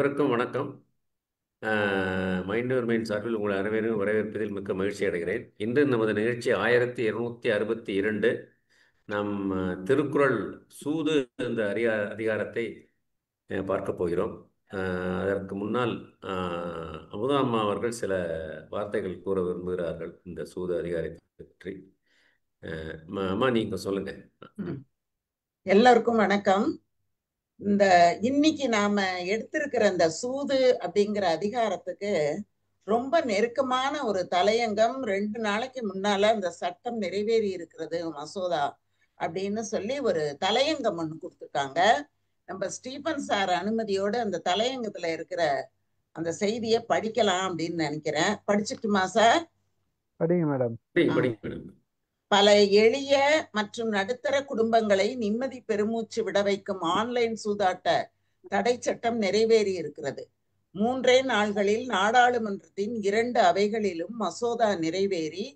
அனைவருக்கும் வணக்கம். Mind your mind சார்பில் உங்கள் அனைவரையும் வரவேற்பதில் மிக்க மகிழ்ச்சி அடைகிறேன். இன்று நமது நிகழ்ச்சி 1262. நம் திருக்குறள் சூது என்ற அதிகாரத்தை பார்க்க போகிறோம். அதற்கு முன்னால் அமுதா அம்மா அவர்கள் சில வார்த்தைகள் கூற விரும்புகிறார்கள் இந்த சூது அதிகாரத்தை பற்றி. அம்மா, நீங்கள் சொல்லுங்க. எல்லாருக்கும் வணக்கம். இன்னைக்கு நாம எடுத்திருக்கிற இந்த சூது அப்படிங்கிற அதிகாரத்துக்கு ரொம்ப நெருக்கமான ஒரு தலையங்கம் 2 நாளைக்கு முன்னால அந்த சட்டம் நிறைவேறி இருக்கிறது மசோதா அப்படின்னு சொல்லி ஒரு தலையங்கம் ஒண்ணு கொடுத்துருக்காங்க. நம்ம ஸ்டீபன் சார் அனுமதியோட அந்த தலையங்கத்துல இருக்கிற அந்த செய்தியை படிக்கலாம் அப்படின்னு நினைக்கிறேன். படிச்சுட்டுமா சார்? படிங்க மேடம். படிங்க மேடம். பல எளிய மற்றும் நடுத்தர குடும்பங்களை நிம்மதி பெருமூச்சு விட வைக்கும் ஆன்லைன் சூதாட்ட தடை சட்டம் நிறைவேறி இருக்கிறது. 3 நாள்களில் நாடாளுமன்றத்தின் 2 அவைகளிலும் மசோதா நிறைவேறி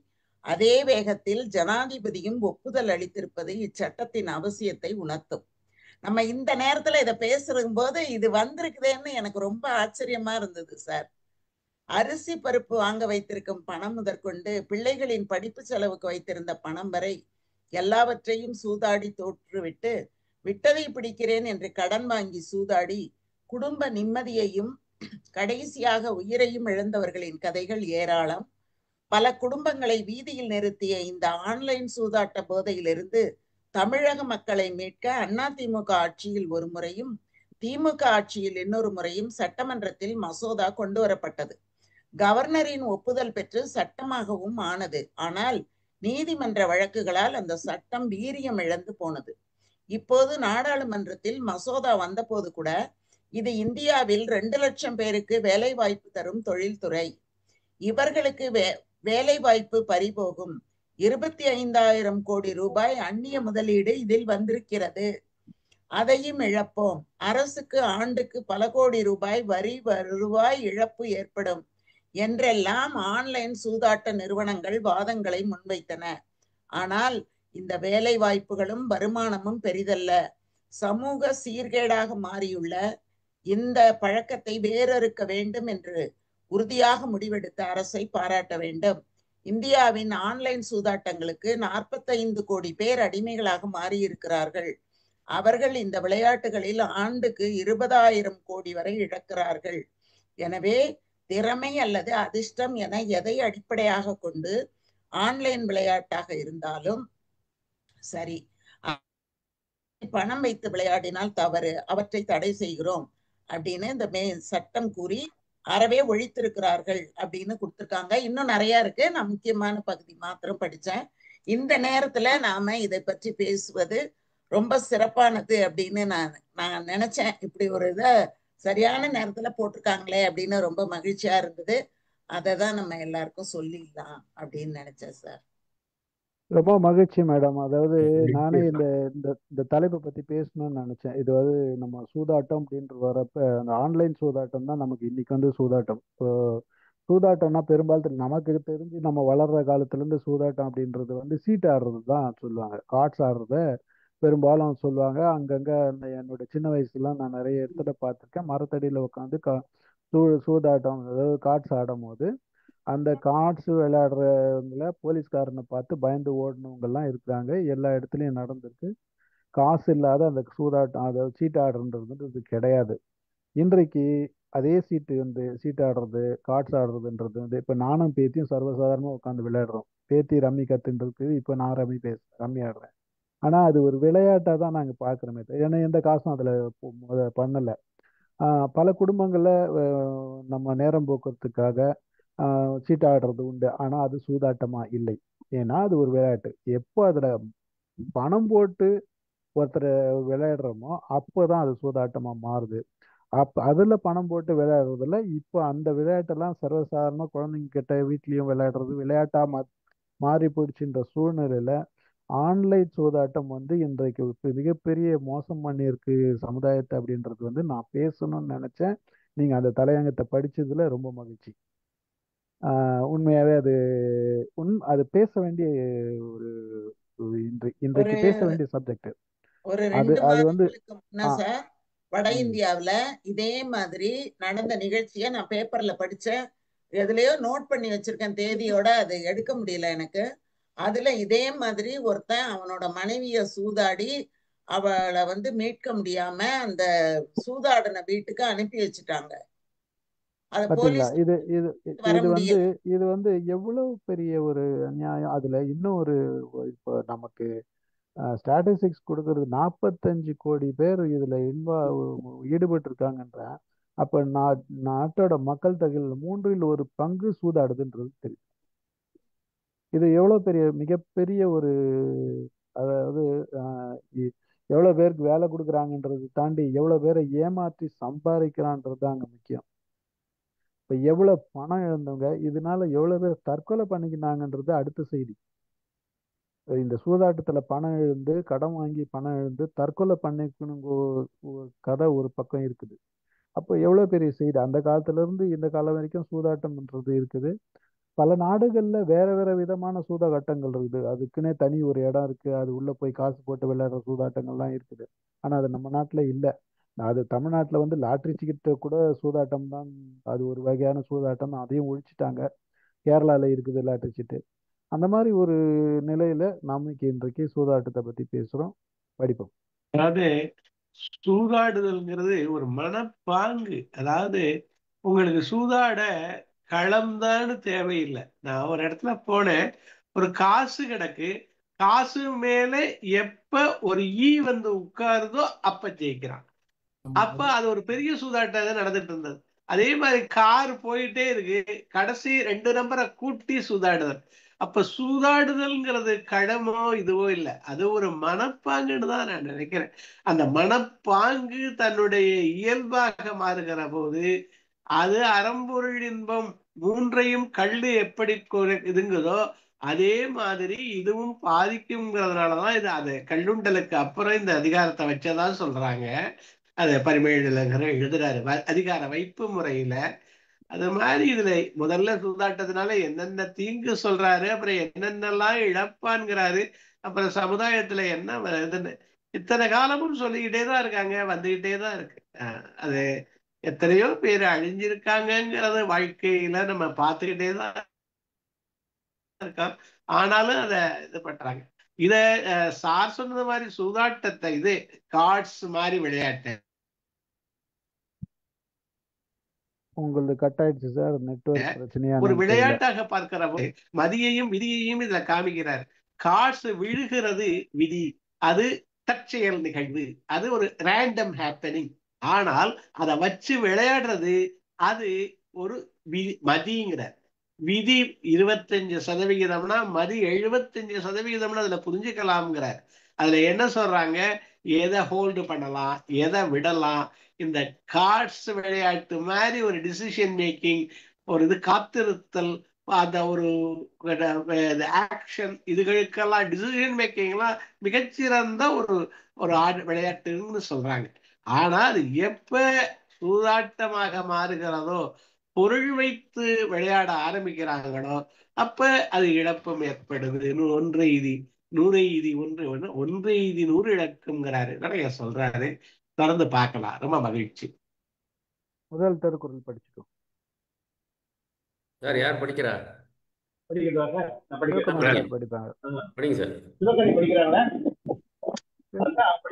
அதே வேகத்தில் ஜனாதிபதியும் ஒப்புதல் அளித்திருப்பது இச்சட்டத்தின் அவசியத்தை உணர்த்தும். நம்ம இந்த நேரத்துல இதை பேசும் போது இது வந்திருக்குதேன்னு எனக்கு ரொம்ப ஆச்சரியமா இருந்தது சார். அரிசி பருப்பு வாங்க வைத்திருக்கும் பணம் முதற்கொண்டு பிள்ளைகளின் படிப்பு செலவுக்கு வைத்திருந்த பணம் வரை எல்லாவற்றையும் சூதாடி தோற்றுவிட்டு விட்டதை பிடிக்கிறேன் என்று கடன் வாங்கி சூதாடி குடும்ப நிம்மதியையும் கடைசியாக உயிரையும் இழந்தவர்களின் கதைகள் ஏராளம். பல குடும்பங்களை வீதியில் நிறுத்திய இந்த ஆன்லைன் சூதாட்ட போதையிலிருந்து தமிழக மக்களை மீட்க அதிமுக ஆட்சியில் ஒரு முறையும் திமுக ஆட்சியில் இன்னொரு முறையும் சட்டமன்றத்தில் மசோதா கொண்டு வரப்பட்டது. கவர்னரின் ஒப்புதல் பெற்று சட்டமாகவும் ஆனது. ஆனால் நீதிமன்ற வழக்குகளால் அந்த சட்டம் வீரியம் இழந்து போனது. இப்போது நாடாளுமன்றத்தில் மசோதா வந்த போது கூட இது இந்தியாவில் 2 லட்சம் பேருக்கு வேலை வாய்ப்பு தரும் தொழில்துறை. இவர்களுக்கு வேலை வாய்ப்பு பறிபோகும். 25,000 கோடி ரூபாய் அந்நிய முதலீடு இதில் வந்திருக்கிறது. அதையும் இழப்போம். அரசுக்கு ஆண்டுக்கு பல கோடி ரூபாய் வரி வருவாய் இழப்பு ஏற்படும் என்றெல்லாம் ஆன்லைன் சூதாட்ட நிறுவனங்கள் வாதங்களை முன்வைத்தன. ஆனால் இந்த வேலை வாய்ப்புகளும் வருமானமும் பெரிதல்ல. சமூக சீர்கேடாக மாறியுள்ள இந்த பழக்கத்தை வேறறுக்க வேண்டும் என்று உறுதியாக முடிவெடுத்த அரசை பாராட்ட வேண்டும். இந்தியாவின் ஆன்லைன் சூதாட்டங்களுக்கு 45 கோடி பேர் அடிமைகளாக மாறியிருக்கிறார்கள். அவர்கள் இந்த விளையாட்டுகளில் ஆண்டுக்கு 20,000 கோடி வரை இழக்கிறார்கள். எனவே திறமை அல்லது அதிர்ஷ்டம் என எதை அடிப்படையாக கொண்டு ஆன்லைன் விளையாட்டாக இருந்தாலும் சரி, பணம் வைத்து விளையாடினால் தவறு, அவற்றை தடை செய்கிறோம் அப்படின்னு இந்த சட்டம் கூறி அறவே ஒழித்திருக்கிறார்கள் அப்படின்னு கொடுத்திருக்காங்க. இன்னும் நிறைய இருக்கு. நான் முக்கியமான பகுதி மாத்திரம் படிச்சேன். இந்த நேரத்துல நாம இதை பற்றி பேசுவது ரொம்ப சிறப்பானது அப்படின்னு நான் நினைச்சேன். இப்படி ஒரு இதை சரியான நேரத்துல போட்டிருக்காங்களே அப்படின்னு ரொம்ப மகிழ்ச்சியா இருந்தது. அததான் நம்ம எல்லாருக்கும் சொல்லிடலாம் அப்படின்னு நினைச்சேன் சார். ரொம்ப மகிழ்ச்சி மேடம். அதாவது நானே இந்த இந்த இந்த தலைப்பை பத்தி பேசணும்னு நினைச்சேன். இது நம்ம சூதாட்டம் அப்படின்ற வரப்ப அந்த ஆன்லைன் சூதாட்டம் தான் நமக்கு இன்னைக்கு சூதாட்டம். இப்போ சூதாட்டம்னா பெரும்பாலும் நமக்கு தெரிஞ்சு நம்ம வளர்ற காலத்துல இருந்து சூதாட்டம் அப்படின்றது சீட் ஆடுறது தான் சொல்லுவாங்க. கார்ட்ஸ் ஆடுறத பெரும்பாலும் சொல்லுவாங்க. அங்கங்க என்னோட சின்ன வயசுலாம் நான் நிறைய இடத்துல பார்த்துருக்கேன். மரத்தடியில உட்காந்து சூதாட்டம், அதாவது கார்ட்ஸ் ஆடும் போது அந்த கார்ட்ஸ் விளையாடுறவங்கள போலீஸ்காரனை பார்த்து பயந்து ஓடினவங்கெல்லாம் இருக்கிறாங்க. எல்லா இடத்துலையும் நடந்திருக்கு. காசு இல்லாத அந்த சூதாட்டம், அதாவது சீட் ஆடுறதுன்றது கிடையாது. இன்றைக்கு அதே சீட் ஆடுறது, கார்ட்ஸ் ஆடுறதுன்றது இப்போ நானும் பேத்தியும் சர்வசாதாரணமாக உட்காந்து விளையாடுறோம். பேத்தி ரம்மி கத்துன்றது, இப்போ நான் ரம்மி ஆடுறேன். ஆனால் அது ஒரு விளையாட்டாக தான் நாங்கள் பார்க்குறோமே. ஏன்னா எந்த காசும் அதில் பண்ணலை. பல குடும்பங்களில் நம்ம நேரம் போக்குறதுக்காக சீட்டாடுறது உண்டு. ஆனால் அது சூதாட்டமா இல்லை. ஏன்னா அது ஒரு விளையாட்டு. எப்போ அதில் பணம் போட்டு ஒருத்தர் விளையாடுறோமோ அப்போதான் அது சூதாட்டமா மாறுது. அதில் பணம் போட்டு விளையாடுறதுல இப்போ அந்த விளையாட்டெல்லாம் சர்வசாதாரணமாக குழந்தைங்க கிட்ட வீட்லேயும் விளையாடுறது விளையாட்டா மாறி போயிடுச்சுன்ற சூழ்நிலையில ஆன்லைன் சூதாட்டம் இன்றைக்கு மிகப்பெரிய மோசம் பண்ணியிருக்கு சமுதாயத்தை அப்படின்றது நான் பேசணும்னு நினைச்சேன். நீங்க அந்த தலையங்கத்தை படிச்சதுல ரொம்ப மகிழ்ச்சி. உண்மையாவே அது பேச வேண்டிய ஒரு இன்றைக்கு பேச வேண்டிய சப்ஜெக்ட். ஒரு அது 2 அது மாதங்களுக்கு முன்ன சார் வட ம் இந்தியாவுல இதே மாதிரி நடந்த நிகழ்ச்சியை நான் பேப்பர்ல படிச்சேன். எதுலயோ நோட் பண்ணி வச்சிருக்கேன் தேதியோட, அது எடுக்க முடியல எனக்கு. அதுல இதே மாதிரி ஒருத்தன் அவனோட மனைவிய சூதாடி அவளை மீட்க முடியாம அந்த சூதாடின வீட்டுக்கு அனுப்பி வச்சுட்டாங்க. அத பாத்தீங்களா? போலீஸ் இது இது வர இது வந்து முடியல. இது வந்து எவ்வளவு பெரிய ஒரு அநியாயம். அதுல இன்னும் ஒரு இப்போ நமக்கு ஸ்டாட்டிஸ்டிக்ஸ் கொடுக்கறது 45 கோடி பேர் இதுல ஈடுபட்டு இருக்காங்கன்ற. அப்ப நாட்டோட மக்கள் தொகையில் 1/3 சூதாடுதுன்றது தெரியும். இது எவ்வளவு பெரிய மிகப்பெரிய ஒரு, அதாவது எவ்வளவு பேருக்கு வேலை கொடுக்குறாங்கன்றதை தாண்டி எவ்வளவு பேரை ஏமாற்றி சம்பாதிக்கிறான்றது தான் அங்க முக்கியம். இப்ப எவ்வளவு பணம் இழந்தவங்க, இதனால எவ்வளவு பேர் தற்கொலை பண்ணிக்கினாங்கன்றது அடுத்த செய்தி. இந்த சூதாட்டத்துல பணம் இழந்து, கடன் வாங்கி பணம் இழந்து தற்கொலை பண்ணிக்கணும் ஒரு கதை ஒரு பக்கம் இருக்குது. அப்போ எவ்வளவு பெரிய செய்தி. அந்த காலத்துல இருந்து இந்த காலம் வரைக்கும் சூதாட்டம்ன்றது இருக்குது. பல நாடுகள்ல வேற வேற விதமான சூதாட்டங்கள் இருக்குது. அதுக்குன்னே தனி ஒரு இடம் இருக்கு. அது உள்ள போய் காசு போட்டு விளையாடுற சூதாட்டங்கள்லாம் இருக்குது. ஆனா அது நம்ம நாட்டுல இல்ல. அது தமிழ்நாட்டுல லாட்டரி டிக்கெட் கூட சூதாட்டம் தான். அது ஒரு வகையான சூதாட்டம், அதையும் ஒழிச்சிட்டாங்க. கேரளால இருக்குது லாட்டரி சீட்டு. அந்த மாதிரி ஒரு நிலையில நாம இன்றைக்கு சூதாட்டத்தை பத்தி பேசுறோம். படிப்போம். அதாவது சூதாடுதல்ங்கிறது ஒரு மனப்பாங்கு. அதாவது உங்களுக்கு சூதாட களம்தான்னு தேவையில்லை. நான் ஒரு இடத்துல போனேன், ஒரு காசு கிடக்கு, காசு மேல எப்ப ஒரு ஈ வந்து உட்காருதோ அப்ப ஜெயிக்கிறான். அப்ப அது ஒரு பெரிய சூதாட்டம் நடந்துட்டு இருந்தது. அதே மாதிரி கார் போயிட்டே இருக்கு, கடைசி 2 நம்பரை கூட்டி சூதாடுதல். அப்ப சூதாடுதல்ங்கிறது கடமோ இதுவோ இல்லை, அது ஒரு மனப்பாங்குன்னு தான் நான் நினைக்கிறேன். அந்த மனப்பாங்கு தன்னுடைய இயல்பாக மாறுகிற போது அது அறம்பொருள் இன்பம் மூன்றையும் கள்ளு எப்படி இதுங்குதோ அதே மாதிரி இதுவும் பாதிக்குங்கிறதுனாலதான் இது அது கல்லுண்டலுக்கு அப்புறம் இந்த அதிகாரத்தை வச்சதான் சொல்றாங்க. அது பரிமேலழகர் எழுதுறாரு அதிகார வைப்பு முறையில. அது மாதிரி இதுல முதல்ல சூதாட்டத்தினால என்னென்ன தீங்கு சொல்றாரு, அப்புறம் என்னென்னலாம் இழப்பான்ங்கிறாரு, அப்புறம் சமுதாயத்துல என்ன வருதுன்னு இத்தனை காலமும் சொல்லிக்கிட்டே தான் இருக்காங்க, வந்துகிட்டே தான் இருக்கு. அது எத்தனையோ பேர் அழிஞ்சிருக்காங்கங்கிறது வாழ்க்கையில நம்ம பார்த்துக்கிட்டே தான் இருக்கோம். ஆனாலும் அதை இது பண்றாங்க. இத சார் சொன்னது மாதிரி சூதாட்டத்தை இது கார்ட்ஸ் மாதிரி விளையாட்டு உங்களுக்கு கட் ஆயிடுச்சு சார், நெட்வொர்க் பிரச்சனையா ஒரு என்னன்னு தெரியல. விளையாட்டாக பார்க்கிற போது மதியையும் விதியையும் இதுல காமிக்கிறார். கார்ட்ஸ் விழுகிறது விதி, அது தற்செயல் நிகழ்வு, அது ஒரு ரேண்டம் ஹேப்பனிங். ஆனால் அதை வச்சு விளையாடுறது அது ஒரு மதிங்கிறார். விதி 25%, மதி 75% அதுல புரிஞ்சுக்கலாம்ங்கிறார். அதுல என்ன சொல்றாங்க, எதை ஹோல்டு பண்ணலாம், எதை விடலாம். இந்த கார்ட்ஸ் விளையாட்டு மாதிரி ஒரு டிசிஷன் மேக்கிங், ஒரு இது காத்திருத்தல், அந்த ஒரு ஆக்ஷன், இதுகளுக்கெல்லாம் டிசிஷன் மேக்கிங்லாம் மிகச்சிறந்த ஒரு ஒரு விளையாட்டுன்னு சொல்றாங்க. ஆனா அது எப்ப சூதாட்டமாக மாறுகிறதோ, பொருள் வைத்து விளையாட ஆரம்பிக்கிறாங்களோ, அப்ப அது இழப்பும் ஏற்படுது. ஒன்றை இதி நூறை இதி ஒன்றை இதி 100 இழக்குங்கிறாரு, நிறைய சொல்றாரு. தொடர்ந்து பார்க்கலாம். ரொம்ப மகிழ்ச்சி. முதல் திருக்குறள் படிச்சுக்கோ சார். யார் படிக்கிறா? படிக்கிறாங்க. சிவகுமார் சார் படிப்பாங்க. படிங்க சார். சிவகணி படிக்கிறாங்களா?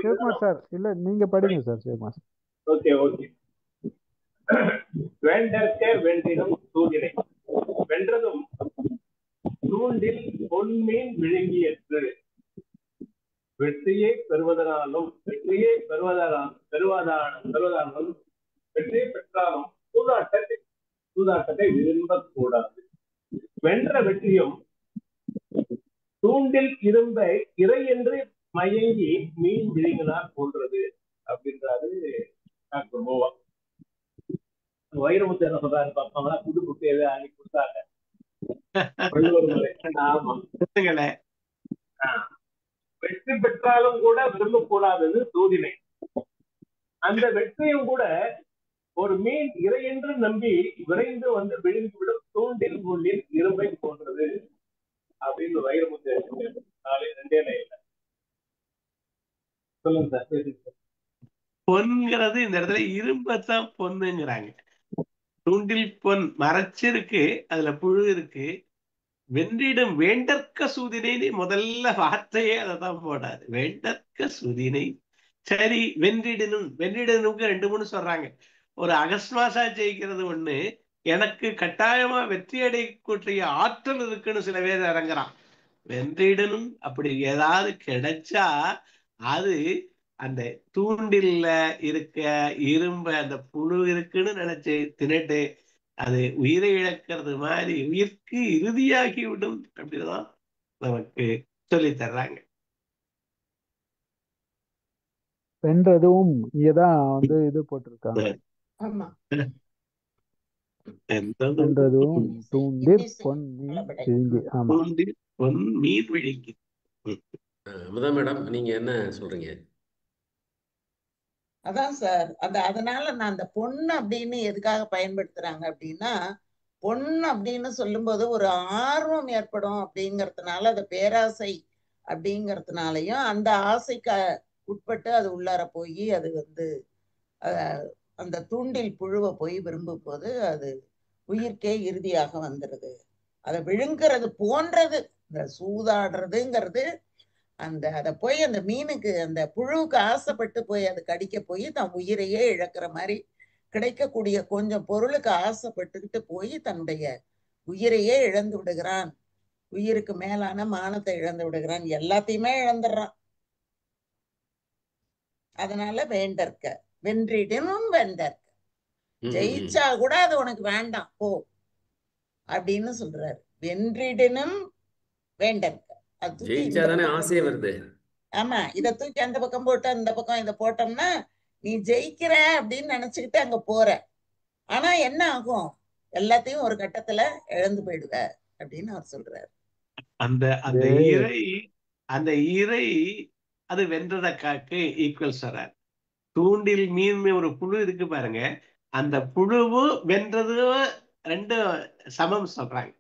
சிவகுமார் சார் இல்ல, நீங்க படிங்க sir. Sivakumar sir. Okay okay. வேண்டற்கே வென்றிடும் சூதினை வென்றதும் தூண்டில் பொன்மீன் விழுங்கியற்று. வெற்றியை பெறுவதாலும் வெற்றியை பெற்றாலும் சூதாட்டத்தை விரும்பக்கூடாது. வென்ற வெற்றியும் தூண்டில் இரும்பை இறை என்று மயங்கி மீன் விழுங்கினார் போன்றது அப்படின்றாரு டாக்டர் மோவா. வைரமுத்து என்ன சொல்றாரு பாப்பாங்களா, புது புக்கு எது அன்னைக்கு கொடுத்தாங்க. வெற்றி பெற்றாலும் கூட விரும்பக்கூடாதது சூதினை. அந்த வெற்றியும் கூட ஒரு மீன் இறை என்று நம்பி விரைந்து வந்து விழுந்துவிடும் தூண்டில் முள்ளில் இரும்பை போன்றது அப்படின்னு வைரமுத்து 4 2 லைன்ல சொல்லுங்க சார். பொன்ங்கிறது இந்த இடத்துல இரும்பத்தான் பொண்ணுங்கிறாங்க. தூண்டில் பொன் மறைச்சிருக்கு, அதுல புழு இருக்கு. வென்றிடும் வேண்டற்க சூதினை முதல்ல வார்த்தையே அதை தான் போடாது. வேண்டற்க சூதினை. சரி, வென்றிடனுக்கு 2 3 சொல்றாங்க. ஒரு அகஸ்மாசா ஜெயிக்கிறது ஒண்ணு, எனக்கு கட்டாயமா வெற்றி அடையக்கூடிய ஆற்றல் இருக்குன்னு சில பேர் இறங்குறான். வென்றிடனும் அப்படி ஏதாவது கிடைச்சா அது அந்த தூண்டில்ல இருக்க இரும்ப அந்த புழு இருக்குன்னு நினைச்சு தின்னுட்டு அது உயிரை இழக்கிறது மாதிரி உயிர்க்கு இறுதியாகி விடும் அப்படிதான் நமக்கு சொல்லி தர்றாங்க. வென்றதும் இங்கதான் வந்து இது போட்டிருக்காங்க. ஆமா. வென்றதும் வென்றதும் தூண்டிற் பொன் மீன் விழுங்கி. ஆமா, தூண்டில் பொன் மீன் விழுங்கி. அமுதா மேடம், நீங்க என்ன சொல்றீங்க? அதான் சார், அதனால நான் அந்த பொண்ணு அப்படின்னு எதுக்காக பயன்படுத்துறாங்க அப்படின்னா, பொண்ணு அப்படின்னு சொல்லும்போது ஒரு ஆர்வம் ஏற்படும் அப்படிங்கறதுனால, அது பேராசை அப்படிங்கறதுனாலயும் அந்த ஆசைக்கு உட்பட்டு அது உள்ளார போய் அது வந்து அந்த தூண்டில் புழுவை போய் விரும்பும் போது அது உயிர்க்கே இறுதியாக வந்துடுது. அதை விழுங்குறது போன்றது இந்த சூதாடுறதுங்கிறது. அதை போய் அந்த மீனுக்கு அந்த புழுவுக்கு ஆசைப்பட்டு போய் அது கடிக்க போய் தன் உயிரையே இழக்கிற மாதிரி கிடைக்கக்கூடிய கொஞ்சம் பொருளுக்கு ஆசைப்பட்டுக்கிட்டு போய் தன்னுடைய உயிரையே இழந்து விடுகிறான். உயிருக்கு மேலான மானத்தை இழந்து விடுகிறான், எல்லாத்தையுமே இழந்துடுறான். அதனால வேண்டற்க வென்றிடனும் வெண்டற்க, ஜெயிச்சா கூட அது உனக்கு வேண்டாம் போ அப்படின்னு சொல்றாரு. வென்றிடனும் வேண்டற்க, அது தூக்கி இந்த ஜெயிச்சாதானே பக்கம். ஆசையே வருது. ஆமா, இதை தூக்கி அந்த பக்கம் போட்டு அந்த பக்கம் இதை போட்டோம்னா நீ ஜெயிக்கிற அப்படின்னு நினைச்சுக்கிட்டு அங்க போற. ஆனா என்ன ஆகும், எல்லாத்தையும் ஒரு கட்டத்துல இழந்து போயிடுவ அப்படின்னு அவர் சொல்றாரு. அந்த அந்த இது இறை அந்த இறை அது வென்றத காக்கு ஈக்குவல் சார். தூண்டில் மீன் ஒரு புழு இருக்கு பாருங்க, அந்த புழுவும் வென்றதும் ரெண்டும் சமம் சொல்றாங்க.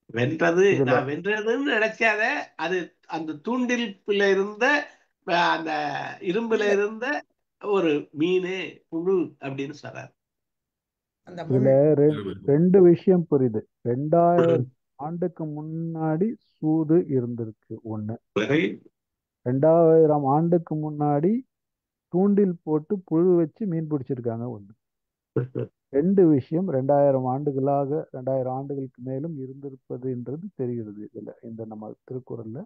வென்றது இதுல நான் வென்றதுன்னு நினைக்காத, அது அந்த தூண்டில் இருந்த அந்த இரும்புல முள்ளு, இருந்த ஒரு மீன் புழு அப்படின்னு சொல்றாரு. அந்த முள். இதுல ஆமா. 2 விஷயம் புரியுது. 2000 ஆண்டுக்கு முன்னாடி சூது இருந்திருக்கு ஒண்ணு. 2000 ஆண்டுக்கு முன்னாடி தூண்டில் போட்டு புழு வச்சு மீன் பிடிச்சிருக்காங்க ஒண்ணு. 2 விஷயம் 2000 ஆண்டுகளாக 2000 ஆண்டுகளுக்கு மேலும் இருந்திருப்பதுன்றது தெரிகிறது இதுல, இந்த நம்ம திருக்குறள்ல.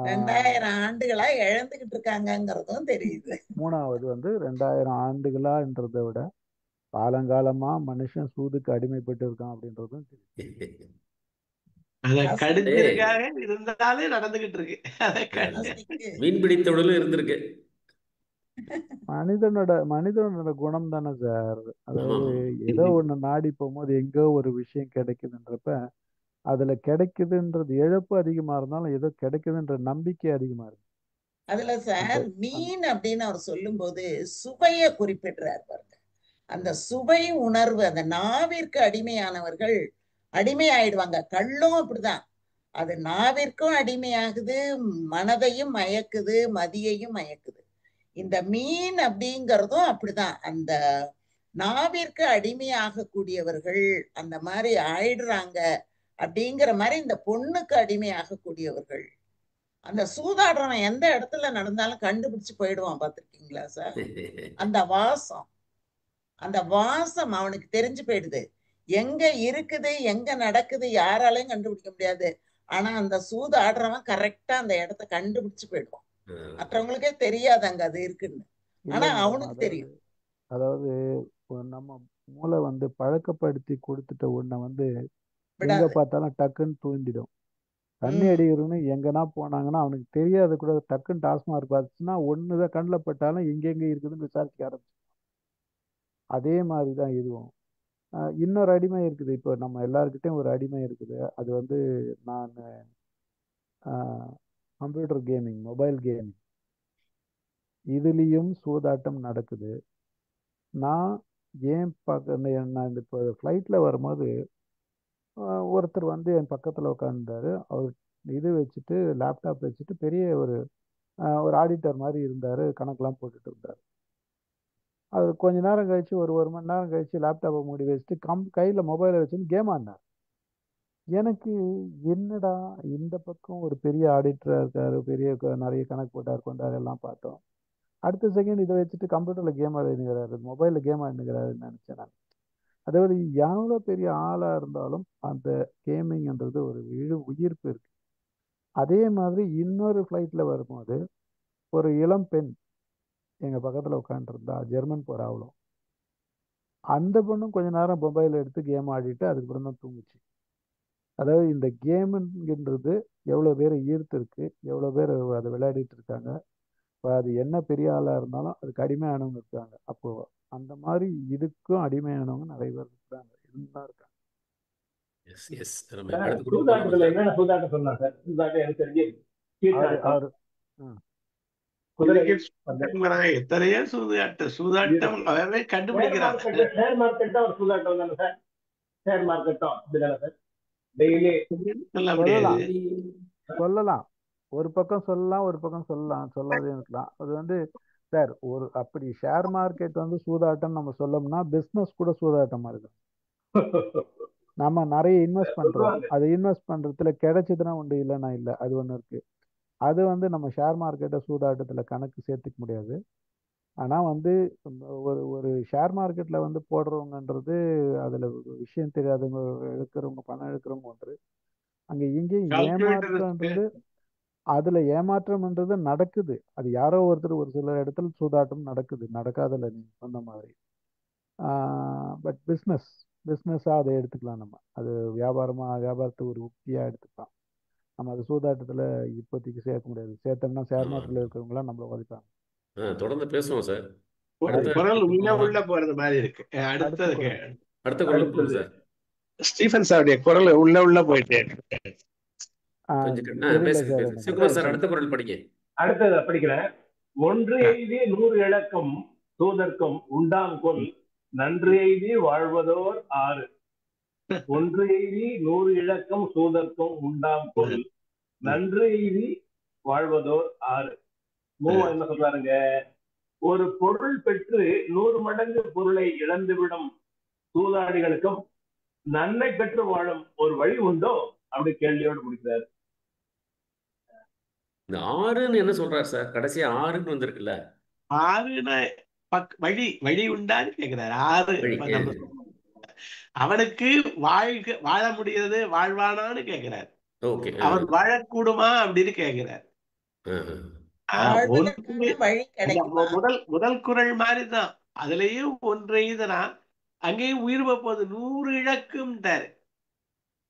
2000 ஆண்டுகளா இழந்துகிட்டு இருக்காங்கங்கிறதும் தெரியுது. 3வது வந்து 2000 ஆண்டுகளான்றதை விட காலங்காலமா மனுஷன் சூதுக்கு அடிமைப்பட்டு இருக்கான் அப்படின்றதும் தெரியும். அத ஆசைக்கு கடிக்கிறதுக்காக இருந்தாலும் நடந்துகிட்டு இருக்கு. அதை ஆசைக்கு மீன் பிடித்த உடலும் இருந்திருக்கு. மனிதனோட குணம் தானே சார். ஆமா அதாவது ஆமா. ஏதோ ஒண்ணு நாடி போகும்போது எங்கோ ஒரு விஷயம் கிடைக்குதுன்றப்ப அதுல கிடைக்குதுன்றது இழப்பு அதிகமா இருந்தாலும் ஏதோ கிடைக்குதுன்ற நம்பிக்கை அதிகமா இருக்கு. அதுல அந்த சார் அந்த- மீன் அப்படின்னு அவர் சொல்லும்போது சுவையை குறிப்பிடுறார் பாருங்க. அந்த சுவை உணர்வு, அந்த நாவிற்கு அடிமையானவர்கள் அடிமையாயிடுவாங்க. கள்ளும் அப்படிதான், அது நாவிற்கும் அடிமையாகுது, மனதையும் மயக்குது, மதியையும் மயக்குது. இந்த மீன் அப்படிங்கிறதும் அப்படிதான், அந்த நாவிற்கு அடிமையாக கூடியவர்கள் அந்த மாதிரி ஆயிடுறாங்க. அப்படிங்கிற மாதிரி இந்த பொண்ணுக்கு அடிமையாக கூடியவர்கள். அந்த சூதாடுறவன் எந்த இடத்துல நடந்தாலும் கண்டுபிடிச்சு போயிடுவான், பார்த்திருக்கீங்களா சார்? அந்த வாசம், அந்த வாசம் அவனுக்கு தெரிஞ்சு போயிடுது. எங்க இருக்குது, எங்க நடக்குது, யாராலையும் கண்டுபிடிக்க முடியாது. ஆனா அந்த சூது ஆடுறவன் கரெக்டா அந்த இடத்த கண்டுபிடிச்சு போயிடுவான். மற்றவங்களுக்கே தெரியாது அங்க அது இருக்குன்னு, இல்ல ஆனா மேடம், அவனுக்கு அதாவது தெரியும். அதாவது நம்ம மூளை வந்து பழக்கப்படுத்தி கொடுத்துட்ட ஒண்ணை வந்து எங்க விடாது. பார்த்தாலும் டக்குன்னு தூண்டிடும். தண்ணி உம் அடிக்கிறவனு எங்கன்னா போனாங்கன்னா அவனுக்கு தெரியாது கூட, டக்குன்னு டாஸ்மார்க் பார்த்துச்சுன்னா ஒண்ணுதான் கண்ணில் பட்டாலும் எங்கெங்க இருக்குதுன்னு விசாரிக்க ஆரம்பிச்சு. அதே மாதிரி தான் இதுவும். இன்னொரு அடிமை இருக்குது. இப்போ நம்ம எல்லாருக்கிட்டையும் ஒரு அடிமை இருக்குது. அது வந்து நான் கம்ப்யூட்டர் கேமிங், மொபைல் கேமிங், இதுலேயும் சூதாட்டம் நடக்குது. நான் ஏன் நான் இந்த இப்போ ஃப்ளைட்டில் வரும்போது ஒருத்தர் வந்து என் பக்கத்தில் உட்காந்துருந்தாரு. அவர் இது வச்சுட்டு லேப்டாப் வச்சுட்டு பெரிய ஒரு ஒரு ஆடிட்டர் மாதிரி இருந்தார், கணக்கெல்லாம் போட்டுட்டு இருந்தார். அது கொஞ்ச நேரம் கழிச்சு ஒரு மணி நேரம் கழிச்சு லேப்டாப்பை மூடி வச்சுட்டு கையில் மொபைலை வச்சுன்னு கேம் ஆடினார். எனக்கு என்னடா, இந்த பக்கம் ஒரு பெரிய ஆடிட்டராக இருக்காரு, பெரிய நிறைய கணக்கு போட்டார் கொண்டார் எல்லாம் பார்த்தோம். அடுத்த செகண்ட் இதை வச்சுட்டு கம்ப்யூட்டரில் கேம் ஆடினுக்கிறாரு, மொபைலில் கேம் ஆடினுக்கிறாருன்னு நினச்சேன் நான். அதாவது எவ்வளோ பெரிய ஆளாக இருந்தாலும் அந்த கேமிங்ன்றது ஒரு உயிர்ப்பு இருக்கு. அதே மாதிரி இன்னொரு ஃப்ளைட்டில் வரும்போது ஒரு இளம் பெண் எங்கள் பக்கத்தில் உட்காந்துருந்தா, ஜெர்மன் போகிற அவளும். அந்த பொண்ணும் கொஞ்ச நேரம் மொபைல் எடுத்து கேம் ஆடிட்டு அதுக்கப்புறம் தான் தூங்குச்சு. அதாவது இந்த கேமுங்கிறது எவ்வளோ பேர் ஈர்த்து இருக்கு, எவ்வளோ பேர் அதை விளையாடிட்டு இருக்காங்க. இப்போ அது என்ன பெரிய ஆளாக இருந்தாலும் அதுக்கு அடிமையானவங்க இருக்காங்க. அப்போ அந்த மாதிரி இதுக்கும் அடிமையானவங்க நிறைய பேர் இருக்காங்க, இருந்தா இருக்காங்க. எஸ் எஸ் நம்ம சார், அடுத்த குரூப் சூதாட்டத்துல என்னென்ன சூதாட்டம் சொல்லலாம் சார்? சூதாட்டம் எனக்கு தெரிஞ்சு சீட்டாட்டம், ஆறு குதிரை எத்தனையோ சூதாட்டம் அவவே ஷேர் கண்டுபிடிக்கிறான். மார்க்கெட் தான் ஒரு சூதாட்டம் தானே சார்? ஷேர் மார்க்கெட் தான் அப்படிதானே சார்? டெய்லி சொல்ல முடியாது. சொல்லலாம், ஒரு பக்கம் சொல்லலாம், ஒரு பக்கம் சொல்லாதே இருக்கலாம். அது வந்து சார் ஒரு அப்படி ஷேர் மார்க்கெட் வந்து சூதாட்டம் நம்ம சொல்லோம்னா பிஸ்னஸ் கூட சூதாட்டமா இருக்கு. நம்ம நிறைய இன்வெஸ்ட் பண்றோம், அது இன்வெஸ்ட் பண்றதுல கிடைச்சதுன்னா உண்டு, இல்லைன்னா இல்லை, அது ஒன்று இருக்கு. அது வந்து நம்ம ஷேர் மார்க்கெட்டை சூதாட்டத்துல கணக்கு சேர்த்துக்க முடியாது. ஆனா வந்து ஒரு ஒரு ஷேர் மார்க்கெட்ல வந்து போடுறவங்கன்றது அதுல ஒரு விஷயம் தெரியாதவங்க, எடுக்கிறவங்க, பணம் எடுக்கிறவங்க ஒன்று. அங்க இங்கேயும் ஏமாற்றம்ன்றது, அதுல ஏமாற்றம்ன்றது நடக்குது. அது யாரோ ஒருத்தர் ஒரு சில இடத்துல சூதாட்டம் நடக்குது, நடக்காதல நீங்க சொன்ன மாதிரி. பட் பிஸ்னஸா அதை எடுத்துக்கலாம். நம்ம அது வியாபாரத்தை ஒரு உத்தியா எடுத்துக்கலாம். நம்ம அது சூதாட்டத்துல இப்போதைக்கு சேர்க்க முடியாது. சேர்த்தோம்னா ஷேர் மார்க்கெட்ல இருக்கிறவங்க எல்லாம் நம்மள உதைப்பாங்க. தொடர்ந்து பேசுவோம் சார். குரல் உள்ள போறது மாதிரி இருக்கு. அடுத்த குரல் போங்க சார். ஸ்டீஃபன் சாருடைய குரல் உள்ள போயிட்டே சிவகுமார் சார் அடுத்த குரல் படிங்க. அடுத்தது படிக்கிறேன். ஒன்று எய்தி 100 இழக்கும் தூதர்க்கும் உண்டாம் கொல், நன்று எய்தி வாழ்வதோர் 6. ஒன்று எய்தி 100 இழக்கும் சூதர்க்கும் உண்டாம் கொல், நன்று எய்தி வாழ்வதோர் 6. என்ன சொல்றாருங்க? ஒரு பொருள் பெற்று 100 மடங்கு பொருளை இழந்துவிடும் சூதாடிகளுக்கும் நன்மை பெற்று வாழும் ஒரு வழி உண்டோ அப்படி கேள்வியோடு முடிக்கிறாரு. இந்த 6ன்னு என்ன சொல்றாரு சார்? கடைசியா 6ன்னு வந்திருக்குல்ல, 6ன்னா வழி உண்டான்னு கேக்குறாரு. 6 அவனுக்கு வாழ முடியாது, வாழ்வானான்னு கேக்குறாரு. அவன் வாழக்கூடுமா அப்படின்னு கேக்குறாரு. முதல் குரல் மாதிரிதான். அதுலயும் ஒன்று இதுனா அங்கேயும் உயிர் போகுது, 100 இழக்கும்.